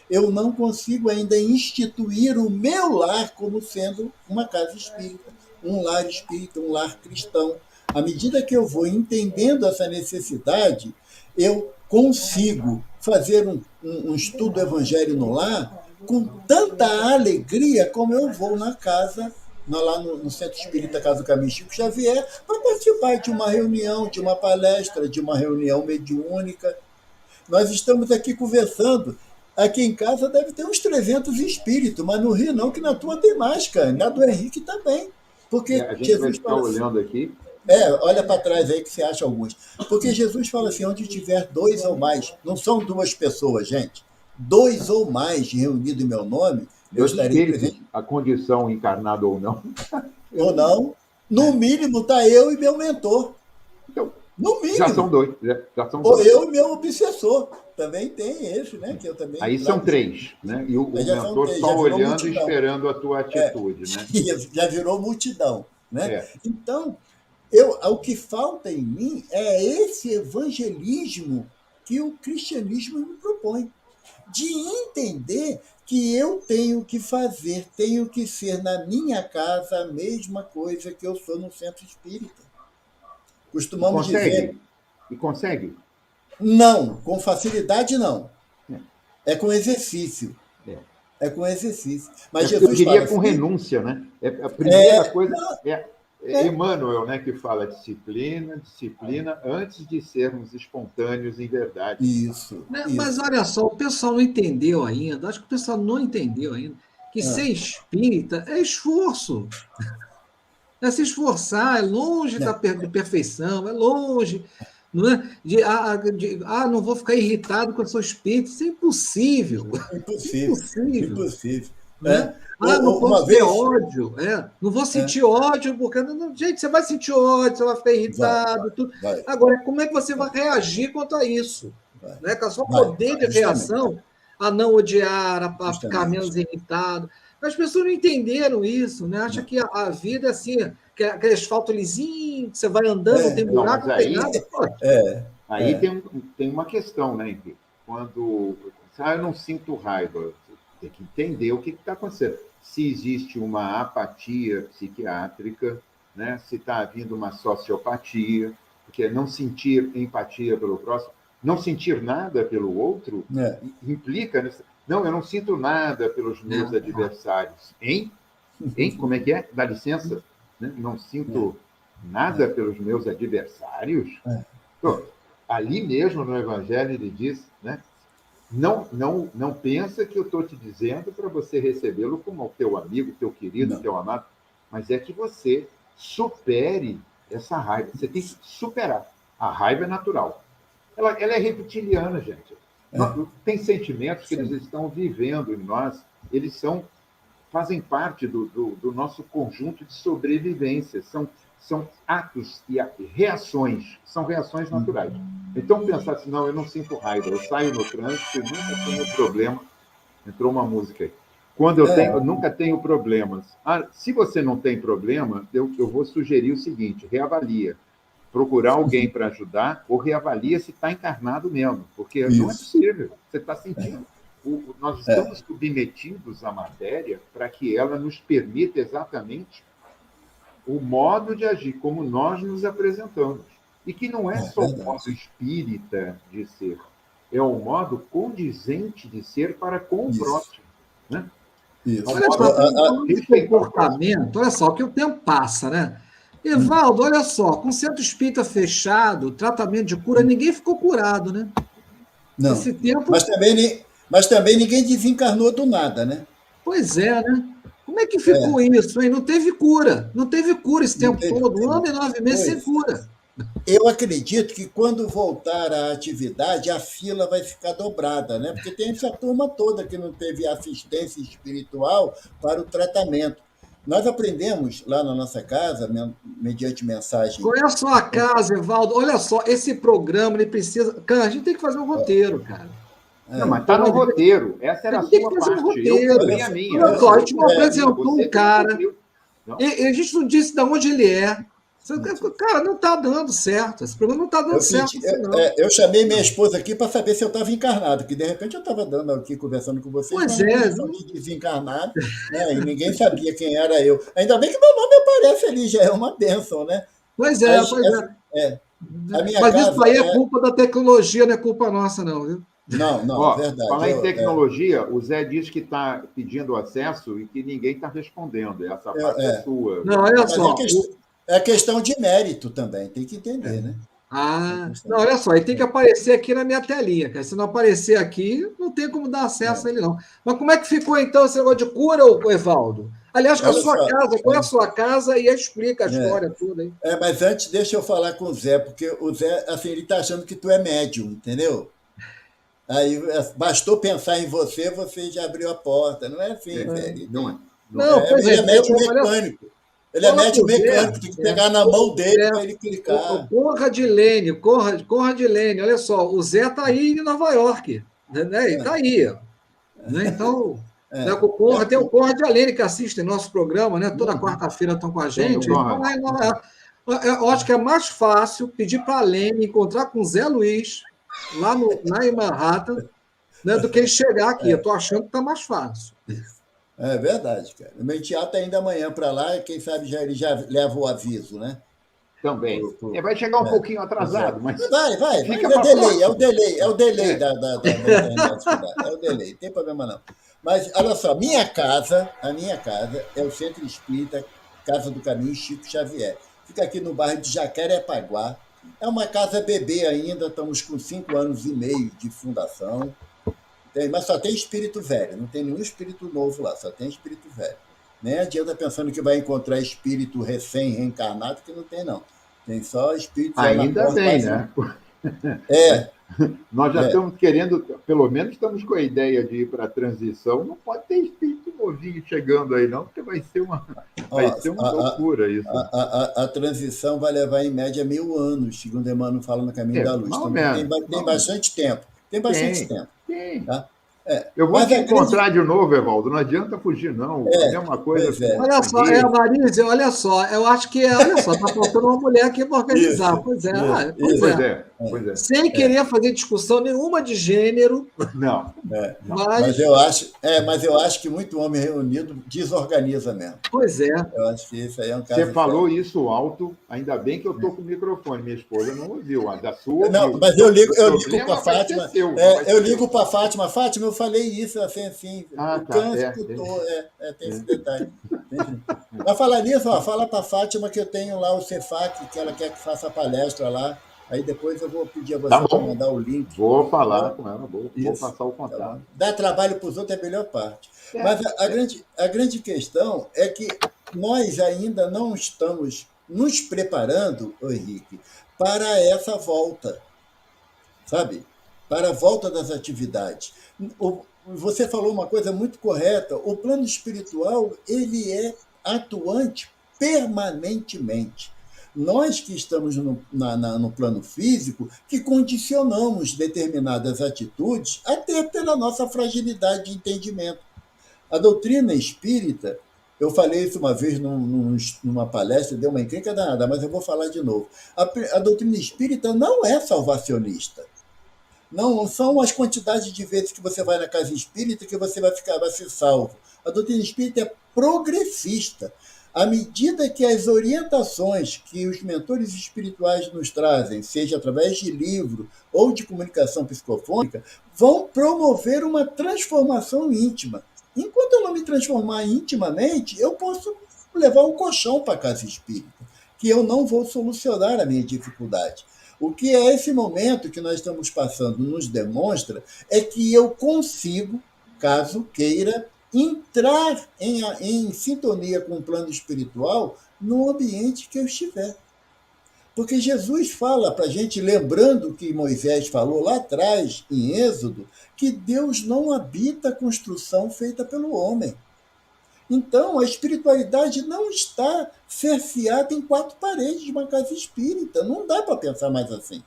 Eu não consigo ainda instituir o meu lar como sendo uma casa espírita, um lar espírita, um lar cristão. À medida que eu vou entendendo essa necessidade, eu consigo fazer um estudo do Evangelho no lar com tanta alegria como eu vou na casa, lá no Centro Espírita Casa do Caminho Chico Xavier, para participar de uma reunião, de uma palestra, de uma reunião mediúnica. Nós estamos aqui conversando. Aqui em casa deve ter uns 300 espíritos, mas no Rio não, que na tua tem mais, cara. Na do Henrique também. Porque a gente vai estar olhando aqui. Olha para trás aí que você acha alguns. Porque Jesus fala assim, onde tiver 2 ou mais, não são 2 pessoas, gente. 2 ou mais reunidos em meu nome, eu estarei presente. A condição encarnada ou não. Ou não. No mínimo está eu e meu mentor. Então, no mínimo. Já são 2. Ou eu e meu obsessor. Também tem esse, né? Que eu também. Aí são 3, né? E o mentor só olhando e esperando a tua atitude, né? Já virou multidão, né? Então, o que falta em mim é esse evangelismo que o cristianismo me propõe. De entender que eu tenho que fazer, tenho que ser na minha casa a mesma coisa que eu sou no centro espírita. Costumamos dizer... E consegue? Não, com facilidade não. É com exercício. É com exercício. Mas Jesus eu diria fala com assim, renúncia, né? A primeira coisa é Emmanuel, né, que fala disciplina, antes de sermos espontâneos em verdade. Isso. Mas olha só, o pessoal não entendeu ainda, acho que o pessoal não entendeu ainda, que ser espírita é esforço. É se esforçar, é longe da perfeição, é longe. Não é? Não vou ficar irritado com a sua espírita. Isso é impossível. Impossível. Né? Não posso ter ódio. Não vou sentir ódio, porque. Gente, você vai sentir ódio, você vai ficar irritado. Tudo. Agora, como é que você vai reagir quanto a isso? Né? Com o seu poder de reação a não odiar, a ficar menos irritado. As pessoas não entenderam isso, né? Acham que a vida é assim, que é aquele asfalto lisinho, que você vai andando, não tem buraco, não tem nada. Aí tem uma questão, né, Henrique? Quando eu não sinto raiva, você tem que entender o que está acontecendo. Se existe uma apatia psiquiátrica, né? Se está havendo uma sociopatia, porque não sentir empatia pelo próximo, não sentir nada pelo outro, implica... Não, eu não sinto nada pelos meus adversários. Hein? Como é que é? Dá licença? Né? Não sinto nada pelos meus adversários? Então, ali mesmo no Evangelho ele diz, né? Não pensa que eu estou te dizendo para você recebê-lo como o teu amigo, teu querido, teu amado, mas é que você supere essa raiva. Você tem que superar. A raiva é natural. Ela é reptiliana, gente. Tem sentimentos que eles estão vivendo em nós, eles fazem parte do nosso conjunto de sobrevivência, são atos e reações, são reações naturais. Então, pensar assim, não, eu não sinto raiva, eu saio no trânsito e nunca tenho problema. Entrou uma música aí. Quando eu nunca tenho problemas. Se você não tem problema, eu vou sugerir o seguinte, reavalia. Procurar alguém para ajudar ou reavalia se está encarnado mesmo, porque não é possível. Você está sentindo. Nós estamos submetidos à matéria para que ela nos permita exatamente o modo de agir, como nós nos apresentamos. E que não é só o modo espírita de ser, é o modo condizente de ser para com o próximo. Né? Olha só, esse comportamento, olha só, que o tempo passa, né? Evaldo, olha só, com centro espírita fechado, tratamento de cura, ninguém ficou curado, né? Não. Esse tempo... mas também ninguém desencarnou do nada, né? Pois é, né? Como é que ficou isso, hein? Não teve cura. Não teve cura esse tempo todo. 1 ano e 9 meses sem cura. Eu acredito que quando voltar à atividade, a fila vai ficar dobrada, né? Porque tem essa turma toda que não teve assistência espiritual para o tratamento. Nós aprendemos lá na nossa casa, mediante mensagem... Qual é a sua casa, Evaldo? Olha só, esse programa, ele precisa... Cara, a gente tem que fazer um roteiro, cara. Não, mas está no roteiro. Essa era a sua parte. Eu cumpri a minha. Olha só, a gente não apresentou um cara. E a gente não disse de onde ele é. Cara, não está dando certo. Esse programa não está dando certo. Eu chamei minha esposa aqui para saber se eu estava encarnado, que de repente eu estava dando aqui, conversando com vocês. Pois é. De desencarnado, né? E ninguém sabia quem era eu. Ainda bem que meu nome aparece ali, já é uma bênção, né? Pois é, Mas isso aí é culpa da tecnologia, não é culpa nossa, não, viu? Não, é verdade. Falar em tecnologia, o Zé diz que está pedindo acesso e que ninguém está respondendo. Essa parte é sua. Não, olha só. É questão de mérito também, tem que entender, né? Não, olha só, ele tem que aparecer aqui na minha telinha, cara. Se não aparecer aqui, não tem como dar acesso a ele, não. Mas como é que ficou, então, esse negócio de cura, Evaldo? Aliás, qual é a sua casa, e explica a história toda aí. Mas antes, deixa eu falar com o Zé, porque o Zé, assim, ele está achando que tu é médium, entendeu? Aí bastou pensar em você, você já abriu a porta. Não é assim, velho. Ele é médium mecânico. Ele é médium mecânico, tem que pegar na mão dele para ele clicar. Conrad Lene, olha só, o Zé está aí em Nova York, né? Ele está aí. Né? Então, tem o Conrad Lene que assiste nosso programa, né? Toda quarta-feira estão com a gente. Eu acho que é mais fácil pedir para a Lene encontrar com o Zé Luiz, lá em Manhattan, né, do que ele chegar aqui. Eu estou achando que está mais fácil. É verdade, cara. O meu enteado está indo amanhã para lá e quem sabe ele já leva o aviso, né? Também. Vai chegar um pouquinho atrasado, mas... Vai. É o delay da internet. É o delay, não tem problema não. Mas, olha só, a minha casa é o Centro Espírita Casa do Caminho Chico Xavier. Fica aqui no bairro de Jacarepaguá. É uma casa bebê ainda, estamos com 5 anos e meio de fundação. Mas só tem espírito velho, não tem nenhum espírito novo lá, só tem espírito velho. Nem adianta pensando que vai encontrar espírito recém-reencarnado, que não tem, não. Tem só espírito... Ainda bem, né? Nós já estamos querendo, pelo menos estamos com a ideia de ir para a transição. Não pode ter espírito novinho chegando aí, não, porque vai ser uma loucura isso. A transição vai levar, em média, 1000 anos, segundo Emmanuel fala no Caminho da Luz. Então, tem bastante tempo. Tem bastante tempo. Tem. Tá? Eu vou te encontrar de novo, Evaldo. Não adianta fugir, não. É uma coisa assim. Olha só, Marise, olha só. Eu acho que, olha só, está faltando uma mulher aqui para organizar. Pois é. Sem querer fazer discussão nenhuma de gênero. Não. Mas eu acho que muito homem reunido desorganiza mesmo. Pois é. Eu acho que isso aí é um caso. Você falou isso alto, ainda bem que eu estou com o microfone. Minha esposa não ouviu. A da sua. Não, mas eu ligo para a Fátima. Eu ligo para a Fátima. Fátima, eu falei isso assim. Tem esse detalhe. Mas falar nisso, fala para a Fátima que eu tenho lá o Cefac, que ela quer que faça a palestra lá. Aí depois eu vou pedir a você para mandar o link. Vou falar com ela, vou passar o contato. Tá, dar trabalho para os outros é a melhor parte. Mas a grande questão é que nós ainda não estamos nos preparando, Henrique, para essa volta, sabe? Para a volta das atividades. Você falou uma coisa muito correta. O plano espiritual ele é atuante permanentemente. Nós que estamos no plano físico, que condicionamos determinadas atitudes, até pela nossa fragilidade de entendimento. A doutrina espírita, eu falei isso uma vez numa palestra, deu uma encrenca danada, mas eu vou falar de novo. A doutrina espírita não é salvacionista. Não são as quantidades de vezes que você vai na casa espírita que você vai ser salvo. A doutrina espírita é progressista. À medida que as orientações que os mentores espirituais nos trazem, seja através de livro ou de comunicação psicofônica, vão promover uma transformação íntima. Enquanto eu não me transformar intimamente, eu posso levar um colchão para a casa espírita, que eu não vou solucionar a minha dificuldade. O que é esse momento que nós estamos passando nos demonstra é que eu consigo, caso queira, entrar em sintonia com o plano espiritual no ambiente que eu estiver. Porque Jesus fala para a gente, lembrando que Moisés falou lá atrás, em Êxodo, que Deus não habita a construção feita pelo homem. Então, a espiritualidade não está cerceada em 4 paredes de uma casa espírita. Não dá para pensar mais assim.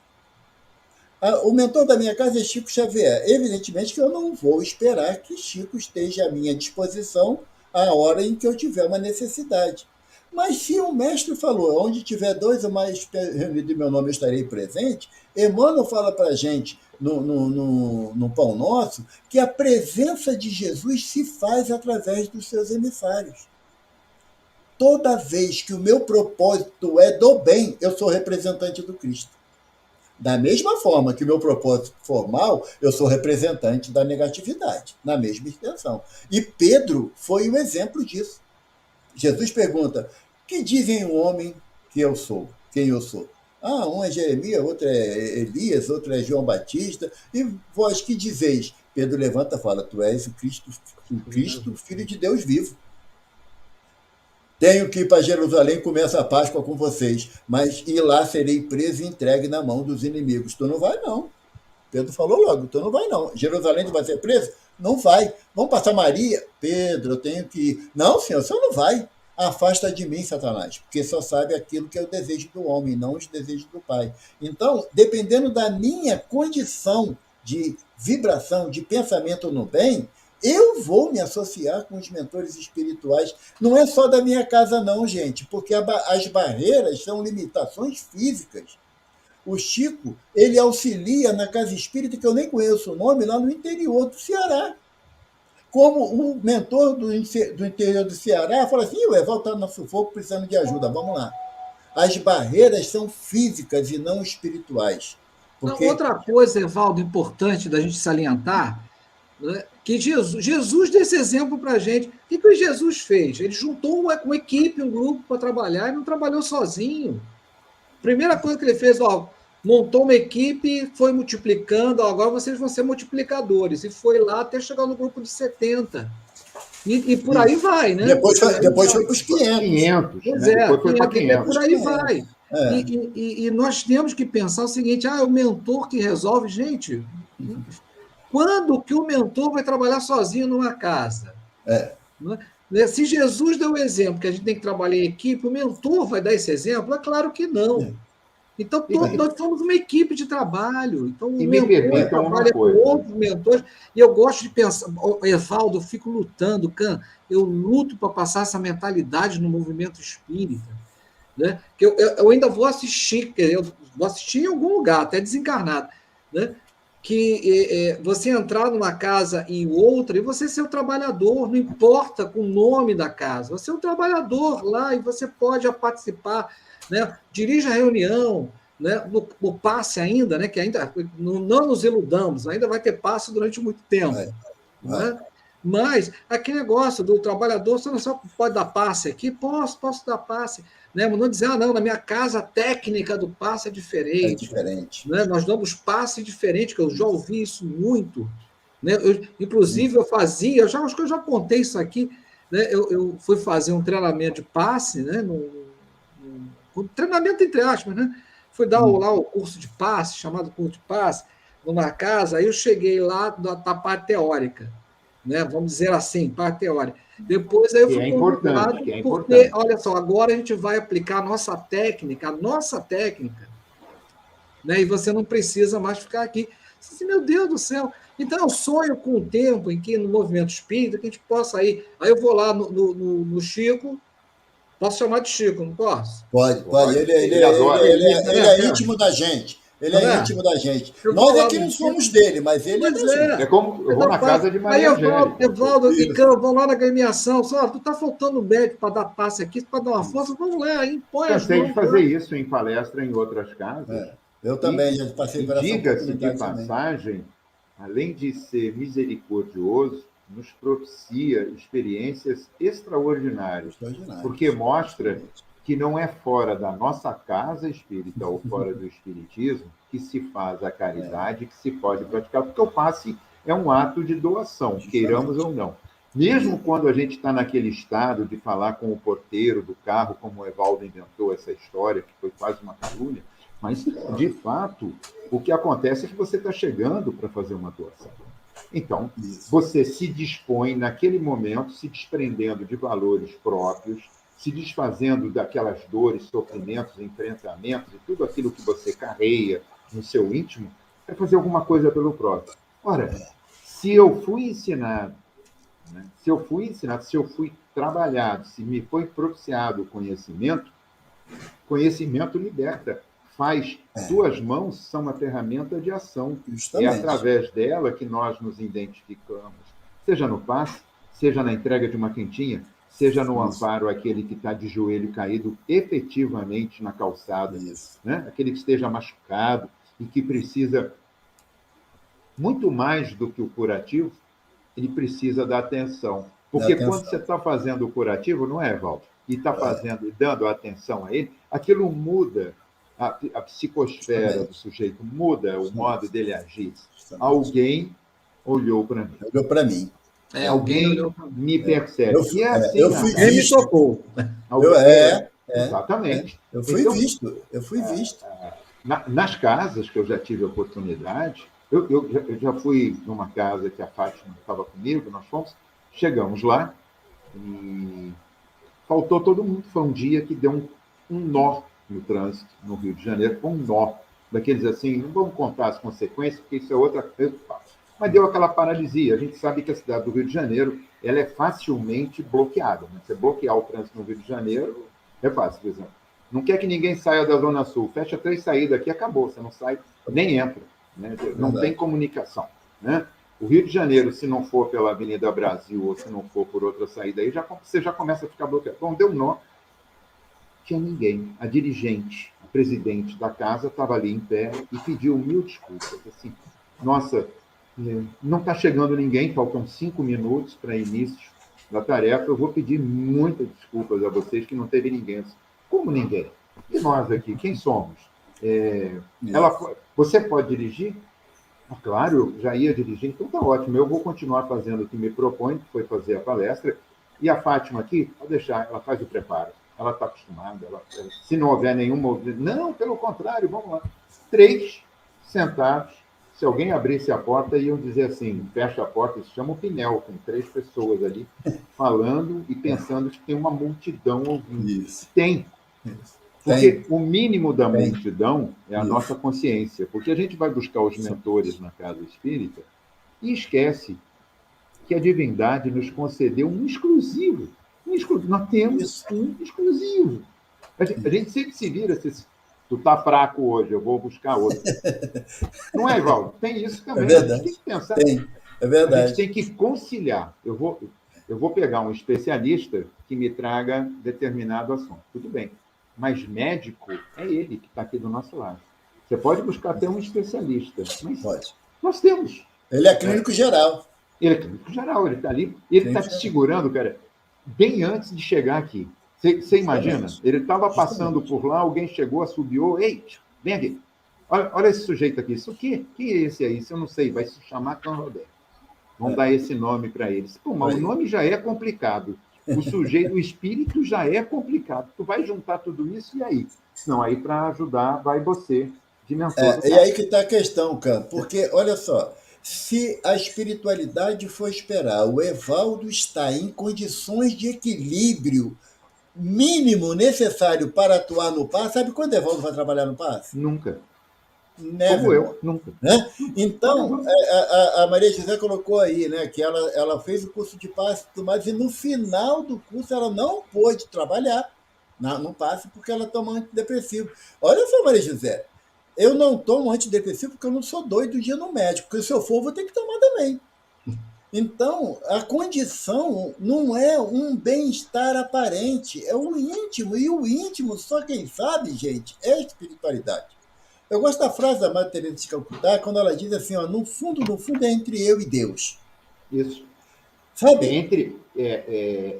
O mentor da minha casa é Chico Xavier. Evidentemente que eu não vou esperar que Chico esteja à minha disposição a hora em que eu tiver uma necessidade. Mas se o mestre falou, onde tiver 2 ou mais reunidos em meu nome, eu estarei presente, Emmanuel fala para a gente, no Pão Nosso, que a presença de Jesus se faz através dos seus emissários. Toda vez que o meu propósito é do bem, eu sou representante do Cristo. Da mesma forma que o meu propósito formal, eu sou representante da negatividade, na mesma extensão. E Pedro foi o exemplo disso. Jesus pergunta, que dizem o homem que eu sou? Quem eu sou? Um é Jeremias, outro é Elias, outro é João Batista. E vós que dizeis? Pedro levanta e fala, tu és o Cristo, Filho de Deus vivo. Tenho que ir para Jerusalém, começa a Páscoa com vocês, mas e lá serei preso e entregue na mão dos inimigos. Tu não vai, não. Pedro falou logo, tu não vai, não. Jerusalém tu vai ser preso? Não vai. Vamos para Samaria? Pedro, eu tenho que ir. Não, senhor, o senhor não vai. Afasta de mim, Satanás, porque só sabe aquilo que é o desejo do homem, não os desejos do Pai. Então, dependendo da minha condição de vibração, de pensamento no bem, eu vou me associar com os mentores espirituais. Não é só da minha casa, não, gente, porque as barreiras são limitações físicas. O Chico, ele auxilia na casa espírita, que eu nem conheço o nome, lá no interior do Ceará. Como o mentor do interior do Ceará fala assim, o Evaldo está no sufoco precisando de ajuda, vamos lá. As barreiras são físicas e não espirituais. Porque... Outra coisa, Evaldo, importante da gente salientar, né, que Jesus deu esse exemplo para a gente. O que Jesus fez? Ele juntou uma equipe, um grupo para trabalhar, e não trabalhou sozinho. Primeira coisa que ele fez, montou uma equipe, foi multiplicando, agora vocês vão ser multiplicadores, e foi lá até chegar no grupo de 70. E por aí vai, né? Depois foi para os 500. Pois é, foi para 500. Por aí vai. E nós temos que pensar o seguinte, o mentor que resolve. Gente, quando que o mentor vai trabalhar sozinho numa casa? Se Jesus deu o exemplo que a gente tem que trabalhar em equipe, o mentor vai dar esse exemplo? É claro que não. Então, nós somos uma equipe de trabalho. Então, o mentor trabalha com outros mentores. E eu gosto de pensar, Evaldo, eu fico lutando, eu luto para passar essa mentalidade no movimento espírita. Né? Que eu ainda vou assistir, eu vou assistir em algum lugar, até desencarnado, né? Que você entrar numa casa e outra, e você ser o trabalhador, não importa com o nome da casa, você é um trabalhador lá e você pode participar, né? Dirige a reunião, né? No passe ainda, né? Que ainda não nos iludamos, ainda vai ter passe durante muito tempo. Né? Mas aquele negócio do trabalhador, você não só pode dar passe aqui, posso dar passe. Né? Mas não dizer, não, na minha casa a técnica do passe é diferente. Né? Nós damos passe diferente, que eu já ouvi isso muito. Né? Inclusive, eu fazia, acho que eu já contei isso aqui, né? Eu fui fazer um treinamento de passe, né? Um treinamento entre aspas, né? Fui dar lá o curso de passe, chamado curso de passe, numa casa, aí eu cheguei lá da parte teórica. Né? Vamos dizer assim, parte teórica. Depois aí eu fui convidado, porque, olha só, agora a gente vai aplicar a nossa técnica, né? E você não precisa mais ficar aqui. Assim, meu Deus do céu! Então eu sonho com o tempo em que no movimento espírita que a gente possa ir. Aí eu vou lá no Chico, posso chamar de Chico, não posso? Pode. Ele é íntimo da gente. Ele é íntimo da gente. Nós aqui não somos dele, mas ele é da gente. É como eu vou na casa de Maria Angélica. Evaldo e Cão vão lá na agremiação. Só, tu tá faltando médico para dar passe aqui, para dar uma força. Vamos lá, impõe as mãos. Cansei de fazer isso em palestra em outras casas. Eu também já passei por essa oportunidade. Diga-se de passagem, além de ser misericordioso, nos propicia experiências extraordinárias, porque mostra que não é fora da nossa casa espírita ou fora do espiritismo que se faz a caridade, que se pode praticar, porque o passe é um ato de doação, queiramos ou não. Mesmo quando a gente está naquele estado de falar com o porteiro do carro, como o Evaldo inventou essa história, que foi quase uma calúnia, mas, de fato, o que acontece é que você está chegando para fazer uma doação. Então, você se dispõe, naquele momento, se desprendendo de valores próprios, se desfazendo daquelas dores, sofrimentos, enfrentamentos e tudo aquilo que você carrega no seu íntimo, para fazer alguma coisa pelo próximo. Ora, se eu fui ensinado, né, se eu fui trabalhado, se me foi propiciado o conhecimento liberta. Tuas mãos são uma ferramenta de ação. Justamente. É através dela que nós nos identificamos. Seja no passe, seja na entrega de uma quentinha, seja no amparo àquele que está de joelho caído efetivamente na calçada, né? Aquele que esteja machucado e que precisa, muito mais do que o curativo, ele precisa da atenção. Porque quando você está fazendo o curativo, não é, Walter? E está fazendo e dando atenção a ele, aquilo muda a psicosfera do sujeito, muda o modo dele agir. Alguém olhou para mim. Olhou para mim. Alguém me percebe. E é assim, eu fui visto. Me tocou. Exatamente. Eu fui visto. Nas casas que eu já tive oportunidade, eu já fui numa casa que a Fátima estava comigo, chegamos lá e faltou todo mundo. Foi um dia que deu um nó no trânsito no Rio de Janeiro, foi um nó daqueles assim, não vamos contar as consequências, porque isso é outra coisa. Mas deu aquela paralisia. A gente sabe que a cidade do Rio de Janeiro ela é facilmente bloqueada. Né? Você bloquear o trânsito no Rio de Janeiro é fácil, por exemplo. Não quer que ninguém saia da Zona Sul. Fecha 3 saídas aqui, acabou. Você não sai, nem entra. Né? Não tem comunicação. Né? O Rio de Janeiro, se não for pela Avenida Brasil ou se não for por outra saída, aí você já começa a ficar bloqueado. Bom, deu nó. Tinha ninguém. A dirigente, a presidente da casa, estava ali em pé e pediu 1000 desculpas. Assim, nossa, não está chegando ninguém, faltam 5 minutos para início da tarefa, eu vou pedir muitas desculpas a vocês que não teve ninguém. Como ninguém? E nós aqui, quem somos? Você pode dirigir? Claro, eu já ia dirigir, então está ótimo, eu vou continuar fazendo o que me propõe, que foi fazer a palestra, e a Fátima aqui, pode deixar, ela faz o preparo. ela está acostumada. Se não houver nenhum movimento... Não, pelo contrário, vamos lá. 3 sentados. Se alguém abrisse a porta, iam dizer assim, fecha a porta, isso chama o Pinel, com 3 pessoas ali, falando e pensando que tem uma multidão ouvindo. Isso. Tem. Isso. Porque o mínimo da Tem. multidão é a Isso. nossa consciência. Porque a gente vai buscar os mentores na casa espírita e esquece que a divindade nos concedeu um exclusivo. Nós temos um exclusivo. A gente sempre se vira, se tu tá fraco hoje, eu vou buscar outro. Não é, Valdo? Tem isso também. É verdade. A gente tem que pensar. Tem. É A verdade. gente tem que conciliar. Eu vou pegar um especialista que me traga determinado assunto. Tudo bem. Mas médico é ele que está aqui do nosso lado. Você pode buscar até um especialista, mas Pode. nós temos. Ele é clínico geral. Ele é clínico geral, ele está ali, ele está te segurando, cara, bem antes de chegar aqui. Você imagina? Ele estava passando por lá, alguém chegou, assobiou, ei, vem aqui. Olha esse sujeito aqui. Isso o quê? Quem é esse aí? Isso eu não sei, vai se chamar Cão Roberto. Vamos dar esse nome para eles. Pô, mas o nome já é complicado. O sujeito, o espírito já é complicado. Tu vai juntar tudo isso e aí? Não, aí para ajudar vai você, de mentor. E aí que está a questão, Cam, porque, olha só, se a espiritualidade for esperar, o Evaldo está em condições de equilíbrio mínimo necessário para atuar no passe. Sabe quando o Evaldo vai trabalhar no passe? Nunca. Never. Como eu, nunca. Né? Então, a Maria José colocou aí, né, que ela fez o curso de passe e tudo mais, e no final do curso ela não pôde trabalhar no passe porque ela toma antidepressivo. Olha só, Maria José, eu não tomo antidepressivo porque eu não sou doido de ir no médico, porque se eu for, eu vou ter que tomar também. Então, a condição não é um bem-estar aparente, é o íntimo, e o íntimo, só quem sabe, gente, é a espiritualidade. Eu gosto da frase da Madre Teresa de Calcutá, quando ela diz assim, ó, no fundo, é entre eu e Deus. Isso. Sabe? Entre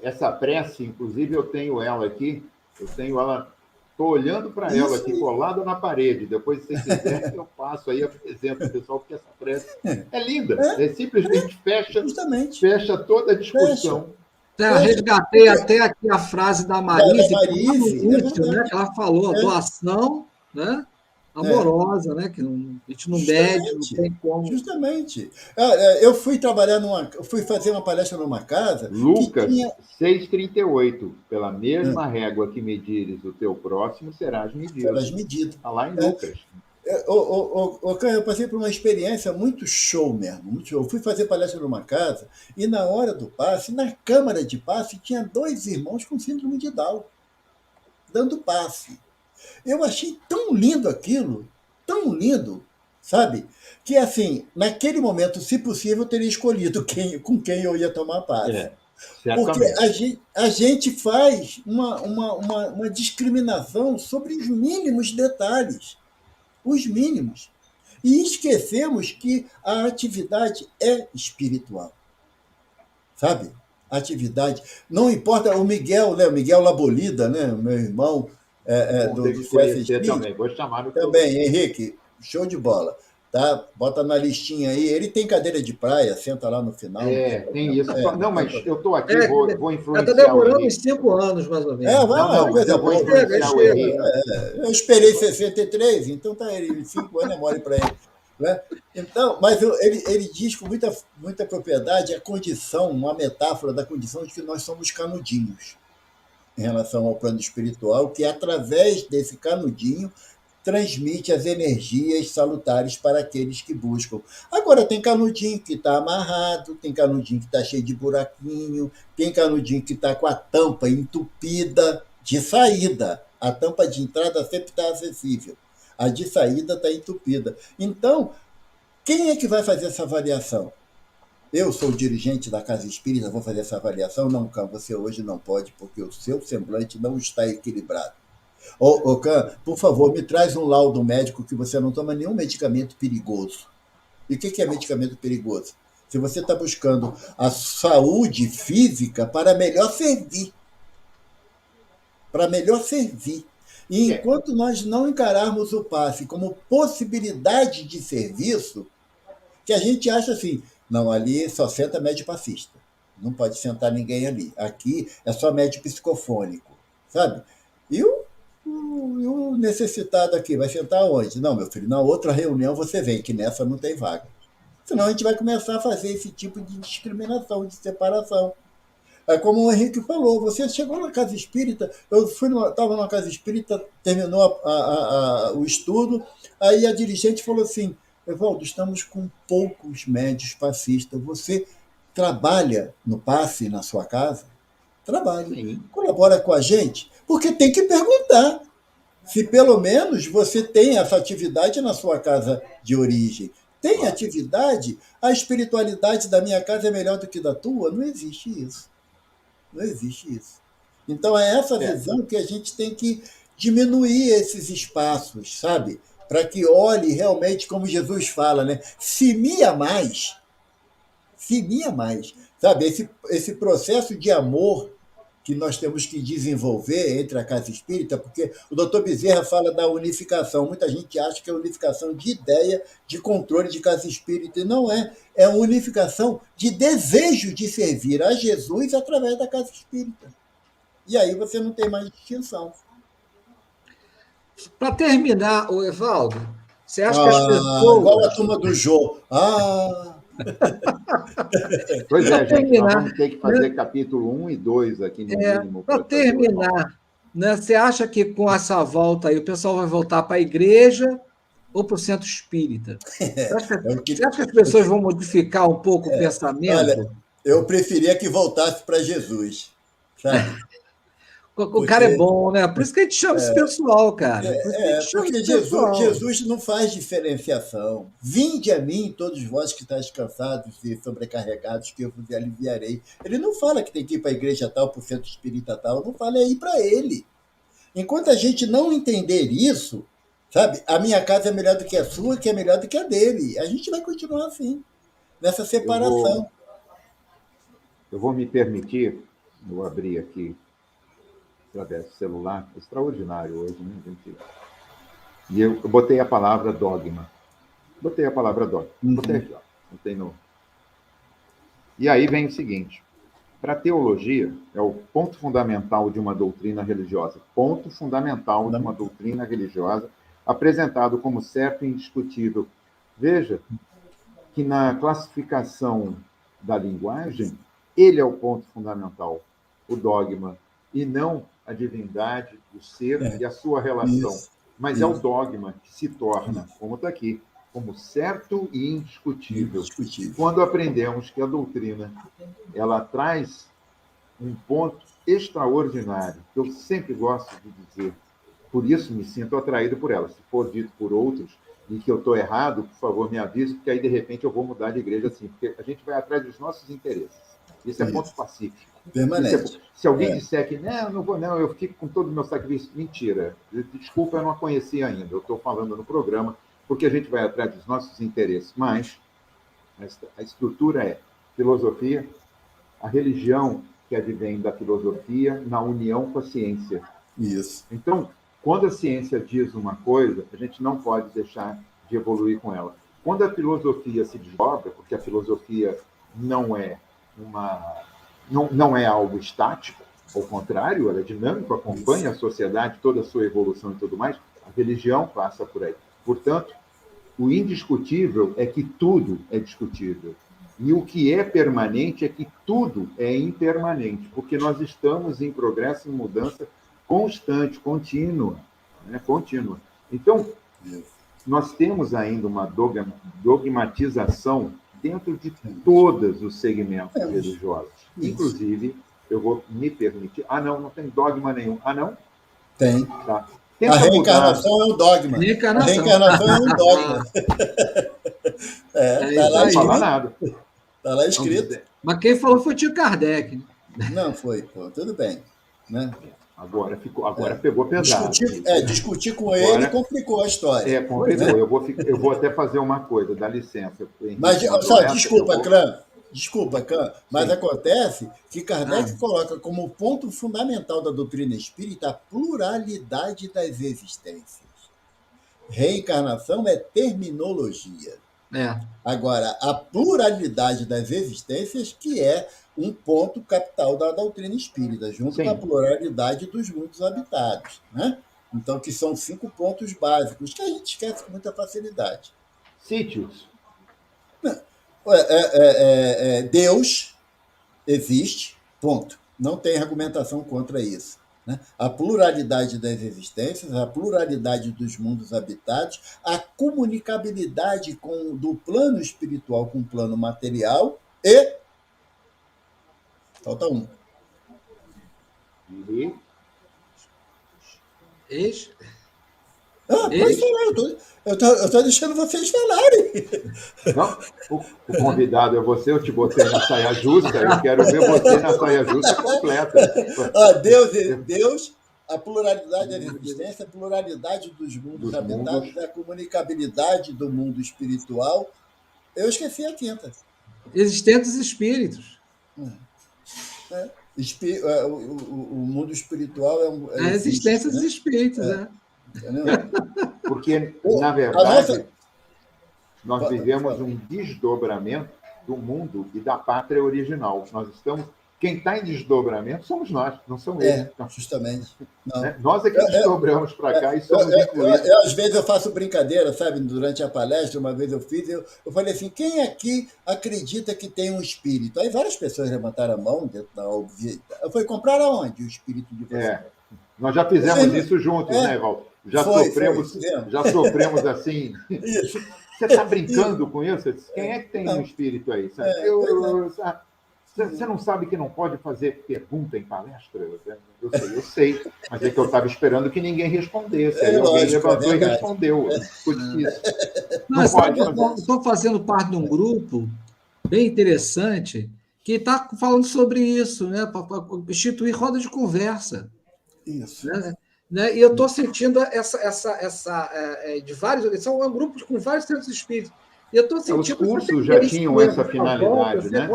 essa prece, inclusive, eu tenho ela aqui, estou olhando para ela aqui, colada na parede. Depois, se você quiser, eu passo aí, apresento o pessoal, porque essa prece é linda. Simplesmente fecha toda a discussão. Resgatei até aqui a frase da Marise, no início, né, que ela falou, doação, né? Amorosa, né? Que a gente não mede, não tem como. Justamente. Eu fui fazer uma palestra numa casa. Lucas 6,38. Pela mesma régua que medires o teu próximo, serás medido. Está lá em Lucas. Eu passei por uma experiência muito show mesmo. Muito show. Eu fui fazer palestra numa casa e, na hora do passe, na câmara de passe, tinha 2 irmãos com síndrome de Down, dando passe. Eu achei tão lindo aquilo, tão lindo, sabe? Que, assim, naquele momento, se possível, eu teria escolhido com quem eu ia tomar passe. Porque a gente faz uma discriminação sobre os mínimos detalhes. Os mínimos. E esquecemos que a atividade é espiritual. Sabe? A atividade. Não importa, o Miguel Labolida, né? Meu irmão, do CSP também, vou chamar no também, Henrique, show de bola. Tá? Bota na listinha aí. Ele tem cadeira de praia, senta lá no final. Tem isso. Não, mas eu estou aqui, vou influenciar. Está demorando uns 5 anos, mais ou menos. Eu vou influenciar o Henrique. Eu esperei 63, então tá ele, 5 anos é mole para ele. Né? Então, mas ele diz com muita propriedade a condição, uma metáfora da condição de que nós somos canudinhos em relação ao plano espiritual, que através desse canudinho transmite as energias salutares para aqueles que buscam. Agora, tem canudinho que está amarrado, tem canudinho que está cheio de buraquinho, tem canudinho que está com a tampa entupida de saída. A tampa de entrada sempre está acessível. A de saída está entupida. Então, quem é que vai fazer essa avaliação? Eu sou o dirigente da Casa Espírita, vou fazer essa avaliação? Não, Cam, você hoje não pode, porque o seu semblante não está equilibrado. Cam, por favor, me traz um laudo médico que você não toma nenhum medicamento perigoso. E o que é medicamento perigoso? Se você está buscando a saúde física para melhor servir. Para melhor servir. E enquanto nós não encararmos o passe como possibilidade de serviço, que a gente acha assim, não, ali só senta médio passista. Não pode sentar ninguém ali. Aqui é só médio psicofônico. sabe? E o necessitado aqui vai sentar onde? Não, meu filho, na outra reunião você vem, que nessa não tem vaga. Senão a gente vai começar a fazer esse tipo de discriminação, de separação. É como o Henrique falou, você chegou na casa espírita, eu estava numa casa espírita, terminou o estudo, aí a dirigente falou assim, Evaldo, estamos com poucos médios passistas, você trabalha no passe na sua casa? Trabalho. Sim. Colabora com a gente? Porque tem que perguntar se pelo menos você tem essa atividade na sua casa de origem. Tem atividade? A espiritualidade da minha casa é melhor do que da tua? Não existe isso. Não existe isso. Então, é essa visão que a gente tem que diminuir esses espaços, sabe? Para que olhe realmente, como Jesus fala, né? Se me amais, se me amais. Sabe? Esse processo de amor que nós temos que desenvolver entre a casa espírita, porque o doutor Bezerra fala da unificação. Muita gente acha que é unificação de ideia, de controle de casa espírita, e não é. É uma unificação de desejo de servir a Jesus através da casa espírita. E aí você não tem mais distinção. Para terminar, o Evaldo, você acha que as pessoas... Igual a turma do Jô. Pois é, gente, terminar, nós vamos ter que fazer capítulo 1 e 2 aqui no mínimo. Para terminar, né, você acha que com essa volta aí o pessoal vai voltar para a igreja ou para o centro espírita? Você acha que as pessoas vão modificar um pouco o pensamento? Olha, eu preferia que voltasse para Jesus, sabe? O cara é bom, né? Por isso que a gente chama esse pessoal, cara. Porque Jesus não faz diferenciação. Vinde a mim, todos vós que estáis cansados e sobrecarregados, que eu vos aliviarei. Ele não fala que tem que ir para a igreja tal, para o centro espírita tal, não fala, é ir para ele. Enquanto a gente não entender isso, sabe, a minha casa é melhor do que a sua, que é melhor do que a dele. A gente vai continuar assim, nessa separação. Eu vou me permitir, vou abrir aqui através do celular, extraordinário hoje, né, gente? E eu botei a palavra dogma. Botei aqui, ó. Botei no... E aí vem o seguinte, para a teologia, é o ponto fundamental de uma doutrina religiosa. Ponto fundamental de uma doutrina religiosa, apresentado como certo e indiscutível. Veja que na classificação da linguagem, ele é o ponto fundamental, o dogma, e não a divindade, o ser e a sua relação. Mas é o dogma que se torna, como está aqui, como certo e indiscutível. Quando aprendemos que a doutrina ela traz um ponto extraordinário, que eu sempre gosto de dizer, por isso me sinto atraído por ela. Se for dito por outros e que eu estou errado, por favor, me avise, porque aí, de repente, eu vou mudar de igreja assim, porque a gente vai atrás dos nossos interesses. Isso é ponto pacífico. Permanente. Se alguém disser que não vou, não, eu fico com todo o meu sacrifício, mentira. Desculpa, eu não a conheci ainda. Eu estou falando no programa, porque a gente vai atrás dos nossos interesses. Mas a estrutura é filosofia, a religião que advém da filosofia na união com a ciência. Isso. Então, quando a ciência diz uma coisa, a gente não pode deixar de evoluir com ela. Quando a filosofia se desdobra, porque a filosofia não é algo estático, ao contrário, ela é dinâmica, acompanha a sociedade, toda a sua evolução e tudo mais, a religião passa por aí. Portanto, o indiscutível é que tudo é discutível. E o que é permanente é que tudo é impermanente, porque nós estamos em progresso e mudança constante, contínua. Né? Contínua. Então, nós temos ainda uma dogmatização dentro de todos os segmentos religiosos. Inclusive, eu vou me permitir... não tem dogma nenhum. Não? Tem. Tá. A reencarnação é um dogma. A reencarnação é um dogma. Não vai falar nada. Está lá escrito. Mas quem falou foi o tio Kardec. Não foi, pô. Tudo bem. Né? Agora pegou pesado. Discutir com ele complicou a história. Complicou. Eu vou até fazer uma coisa, dá licença. Mas, desculpa, Clã, mas acontece que Kardec coloca como ponto fundamental da doutrina espírita a pluralidade das existências. Reencarnação é terminologia. É. Agora, a pluralidade das existências, que é um ponto capital da doutrina espírita, junto com a Sim. pluralidade dos mundos habitados, né? Então, que são 5 pontos básicos que a gente esquece com muita facilidade. Sítios. Deus existe, ponto. Não tem argumentação contra isso. Né? A pluralidade das existências, a pluralidade dos mundos habitados, a comunicabilidade do plano espiritual com o plano material e. Falta um. E Ex? Pode falar, eu estou deixando vocês falarem. não, o convidado é você, eu te botei na saia justa, eu quero ver você na saia justa completa. Deus, a pluralidade da existência, a pluralidade dos mundos habitados, a comunicabilidade do mundo espiritual. Eu esqueci a quinta. Existentes espíritos. O mundo espiritual é a existência dos espíritos, né? Porque, na verdade, nós vivemos um desdobramento do mundo e da pátria original. Quem está em desdobramento somos nós, não são eles. Justamente. Não. Nós é que desdobramos para cá e somos incluídos. Às vezes eu faço brincadeira, sabe? Durante a palestra, uma vez eu falei assim, quem aqui acredita que tem um espírito? Aí várias pessoas levantaram a mão dentro da óbvia. Eu falei, comprar aonde o espírito de vocês? Nós já fizemos isso juntos, né, Val? Já sofremos assim. Isso. Você está brincando com isso? Quem é que tem um espírito aí? Você não sabe que não pode fazer pergunta em palestra? Eu sei, mas é que eu estava esperando que ninguém respondesse. Aí alguém levantou e respondeu. Ficou difícil. Não pode. Eu estou fazendo parte de um grupo bem interessante que está falando sobre isso, né? Para instituir roda de conversa. Isso. Né? E eu estou sentindo de vários. São grupos com vários centros espíritas. E eu estou sentindo. Os cursos já tinham essa finalidade, né?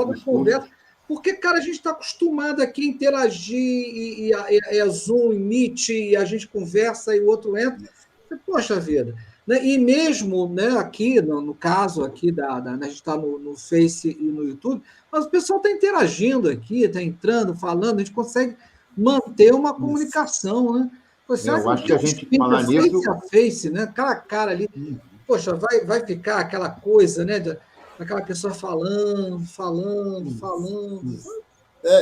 Porque, cara, a gente está acostumado aqui a interagir, e é Zoom, Meet, e a gente conversa e o outro entra. Poxa vida. Né? E mesmo, né, aqui, no caso aqui, a gente está no Face e no YouTube, mas o pessoal está interagindo aqui, está entrando, falando, a gente consegue manter uma comunicação, né? Eu acho que a gente falar nisso... Face a face, né? Cara a cara ali. Poxa, vai ficar aquela coisa, né? Aquela pessoa falando.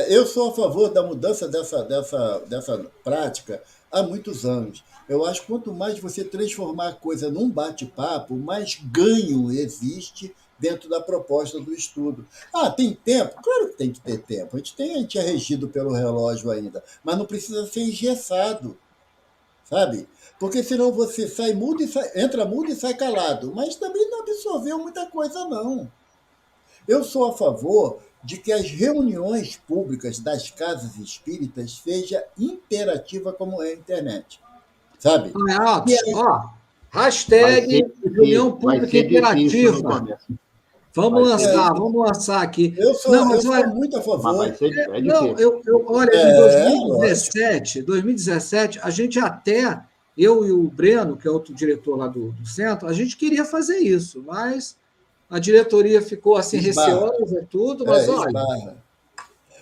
Eu sou a favor da mudança dessa prática há muitos anos. Eu acho que quanto mais você transformar a coisa num bate-papo, mais ganho existe dentro da proposta do estudo. Tem tempo? Claro que tem que ter tempo. A gente é regido pelo relógio ainda, mas não precisa ser engessado, sabe? Porque senão você entra mudo e sai calado, mas também não absorveu muita coisa, não. Eu sou a favor de que as reuniões públicas das casas espíritas seja interativa como é a internet, sabe? Hashtag reunião pública interativa. Vamos lançar aqui. Eu sou muito a favor. Vai ser olha, em 2017, a gente até, eu e o Breno, que é outro diretor lá do centro, a gente queria fazer isso, mas a diretoria ficou assim receosa, tudo, mas olha.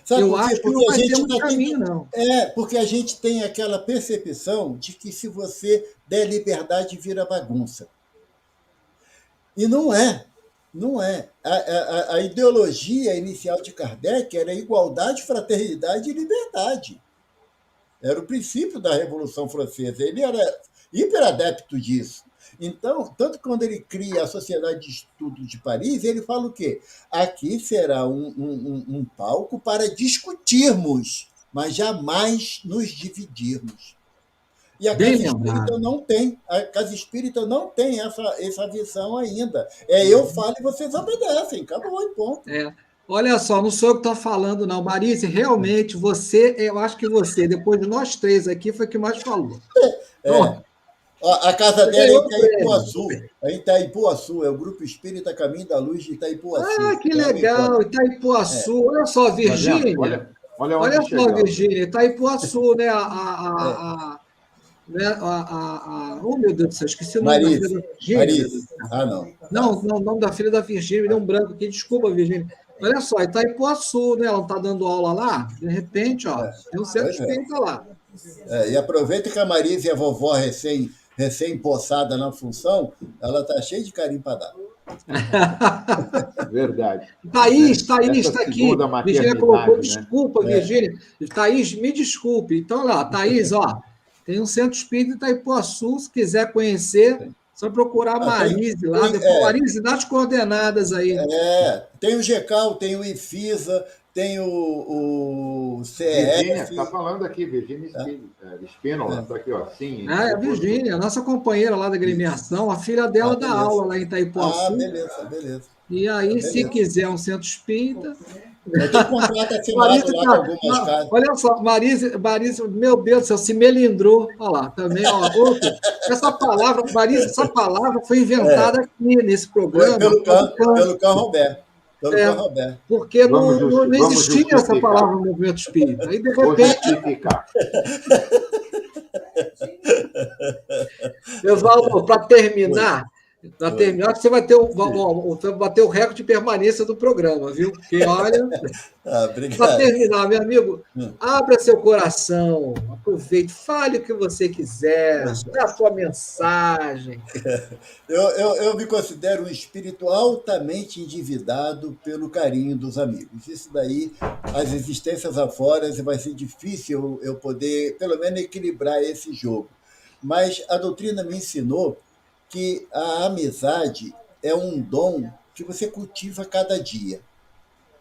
Sabe, eu acho que não vai ter muito caminho, não. Porque a gente tem aquela percepção de que se você der liberdade, vira bagunça. E não é. Não é. A ideologia inicial de Kardec era igualdade, fraternidade e liberdade. Era o princípio da Revolução Francesa. Ele era hiperadepto disso. Então, tanto que quando ele cria a Sociedade de Estudos de Paris, ele fala o quê? Aqui será um palco para discutirmos, mas jamais nos dividirmos. E a Casa Espírita não tem. A Casa Espírita não tem essa visão ainda. Eu falo e vocês obedecem. Acabou e ponto. Olha só, não sou eu que estou falando, não. Marise, realmente, eu acho que você, depois de nós três aqui, foi que mais falou. A casa dela é em Itaipuaçu. É em Itaipuaçu, é o Grupo Espírita Caminho da Luz de Itaipuaçu. Que legal, Itaipuaçu. Olha só, Virgínia. Olha só, Virgínia, Itaipuaçu, né? né, oh, meu Deus do céu, esqueci o nome da filha da Virgínia. Marise. Não. Não, o nome da filha da Virgínia, me deu um branco aqui, desculpa, Virgínia. Olha só, Itaipuaçu, né? Ela não está dando aula lá, de repente, ó, tem um centro espírita lá. E aproveita que a Marise e a vovó recém-possada na função, ela está cheia de carinho para dar. Verdade. Thaís está aqui. Virgínia colocou, né? Desculpa, Virgínia. Thaís, me desculpe. Então, lá, Thaís, ó, tem um centro espírita em Itaipuaçu, se quiser conhecer, só procurar a Marise lá. Marise, dá as coordenadas aí. Tem o GECAL, tem o IFISA, tem o CEF. Virgínia, está falando aqui, Virgínia Espínola, está aqui, ó. Sim, é a Virgínia, a nossa companheira lá da agremiação, a filha dela dá aula lá em Itaipuaçu. Beleza. E aí, se quiser um centro espírita... Eu tenho contrato assinado lá com algumas casas. Olha só, Marise, meu Deus do céu, se melindrou. Olha lá, também, ó, essa palavra foi inventada aqui nesse programa. Pelo Cão Roberto. Porque não existia essa palavra no movimento espírita. Aí, de repente. Evaldo, para terminar, você vai bater o recorde de permanência do programa, viu? Porque, olha, para terminar, meu amigo, abra seu coração, aproveite, fale o que você quiser, dê a sua mensagem. Eu me considero um espírito altamente endividado pelo carinho dos amigos. Isso daí, as existências afora, vai ser difícil eu poder, pelo menos, equilibrar esse jogo. Mas a doutrina me ensinou que a amizade é um dom que você cultiva cada dia.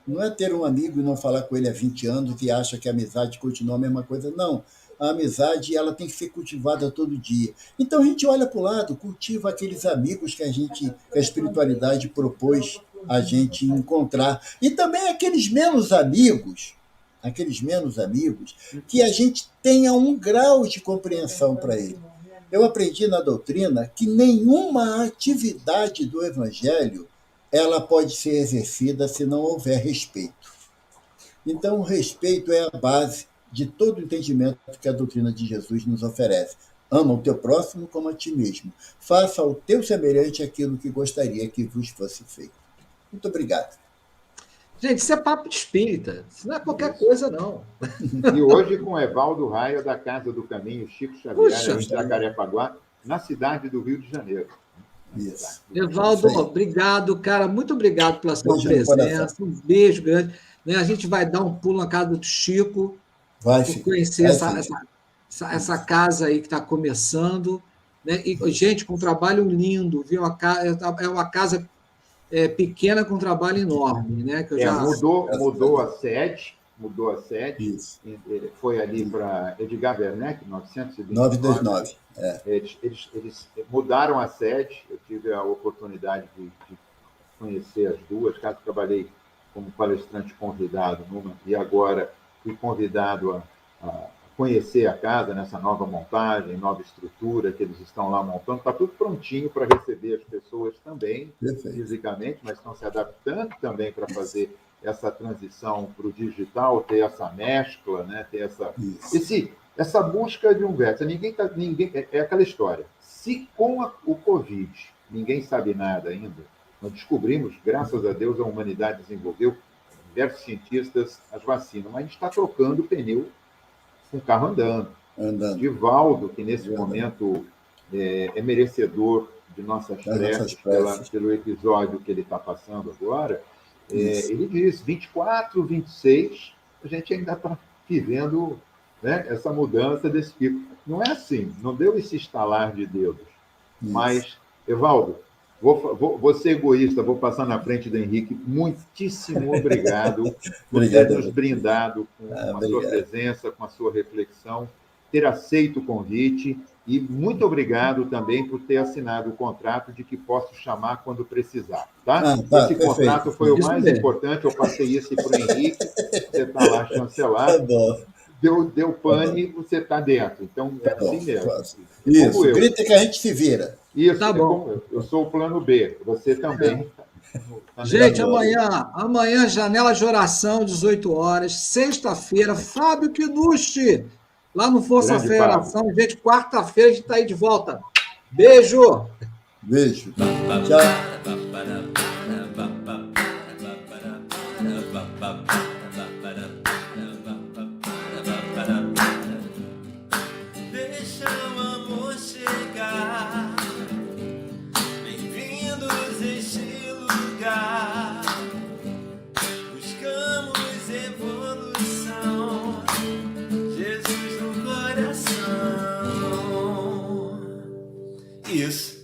Não é ter um amigo e não falar com ele há 20 anos e acha que a amizade continua a mesma coisa. Não. A amizade ela tem que ser cultivada todo dia. Então a gente olha para o lado, cultiva aqueles amigos que a espiritualidade propôs a gente encontrar. E também aqueles menos amigos que a gente tenha um grau de compreensão para ele. Eu aprendi na doutrina que nenhuma atividade do Evangelho ela pode ser exercida se não houver respeito. Então, o respeito é a base de todo o entendimento que a doutrina de Jesus nos oferece. Ama o teu próximo como a ti mesmo. Faça ao teu semelhante aquilo que gostaria que vos fosse feito. Muito obrigado. Gente, isso é papo de espírita. Isso não é qualquer coisa, não. E hoje com Evaldo Raia, da Casa do Caminho, Chico Xavier, em Jacarepaguá, na cidade do Rio de Janeiro. Isso. Evaldo, obrigado, cara. Muito obrigado pela sua presença. Um beijo grande. A gente vai dar um pulo na casa do Chico. Vai conhecer essa casa aí que está começando. Né? E, gente, com um trabalho lindo. Viu? É uma casa... pequena com um trabalho enorme, né? Que mudou a sede. Isso. Foi ali para Edgar Werneck, 929. Eles mudaram a sede. Eu tive a oportunidade de conhecer as duas. Caso trabalhei como palestrante convidado numa, e agora fui convidado a conhecer a casa nessa nova montagem, nova estrutura que eles estão lá montando. Está tudo prontinho para receber as pessoas também, fisicamente, mas estão se adaptando também para fazer essa transição para o digital, ter essa mescla, né? Ter essa busca de um verso. É aquela história. Se com o Covid ninguém sabe nada ainda, nós descobrimos, graças a Deus, a humanidade desenvolveu, diversos cientistas, as vacinas, mas a gente está trocando pneu com o carro andando. Divaldo, que nesse momento é merecedor de nossas preces pelo episódio que ele está passando agora, ele diz, 24, 26, a gente ainda está vivendo, né, essa mudança desse pico. Não é assim, não deu esse estalar de dedos. Mas, Evaldo, vou ser egoísta, vou passar na frente do Henrique. Muitíssimo obrigado por ter nos brindado com a sua presença, com a sua reflexão, ter aceito o convite e muito obrigado também por ter assinado o contrato de que posso chamar quando precisar. Tá? Esse contrato foi o mais importante, eu passei isso para o Henrique, você está lá chancelar. Deu pane, você está dentro. Então, é assim mesmo. Isso, grita que a gente se vira. Isso, tá bom. Eu sou o plano B, você também. Gente, amanhã, janela de oração, 18 horas, sexta-feira, Fábio Kinucci, lá no Força Grande Federação. Gente, quarta-feira a gente está aí de volta. Beijo! Beijo. Tchau.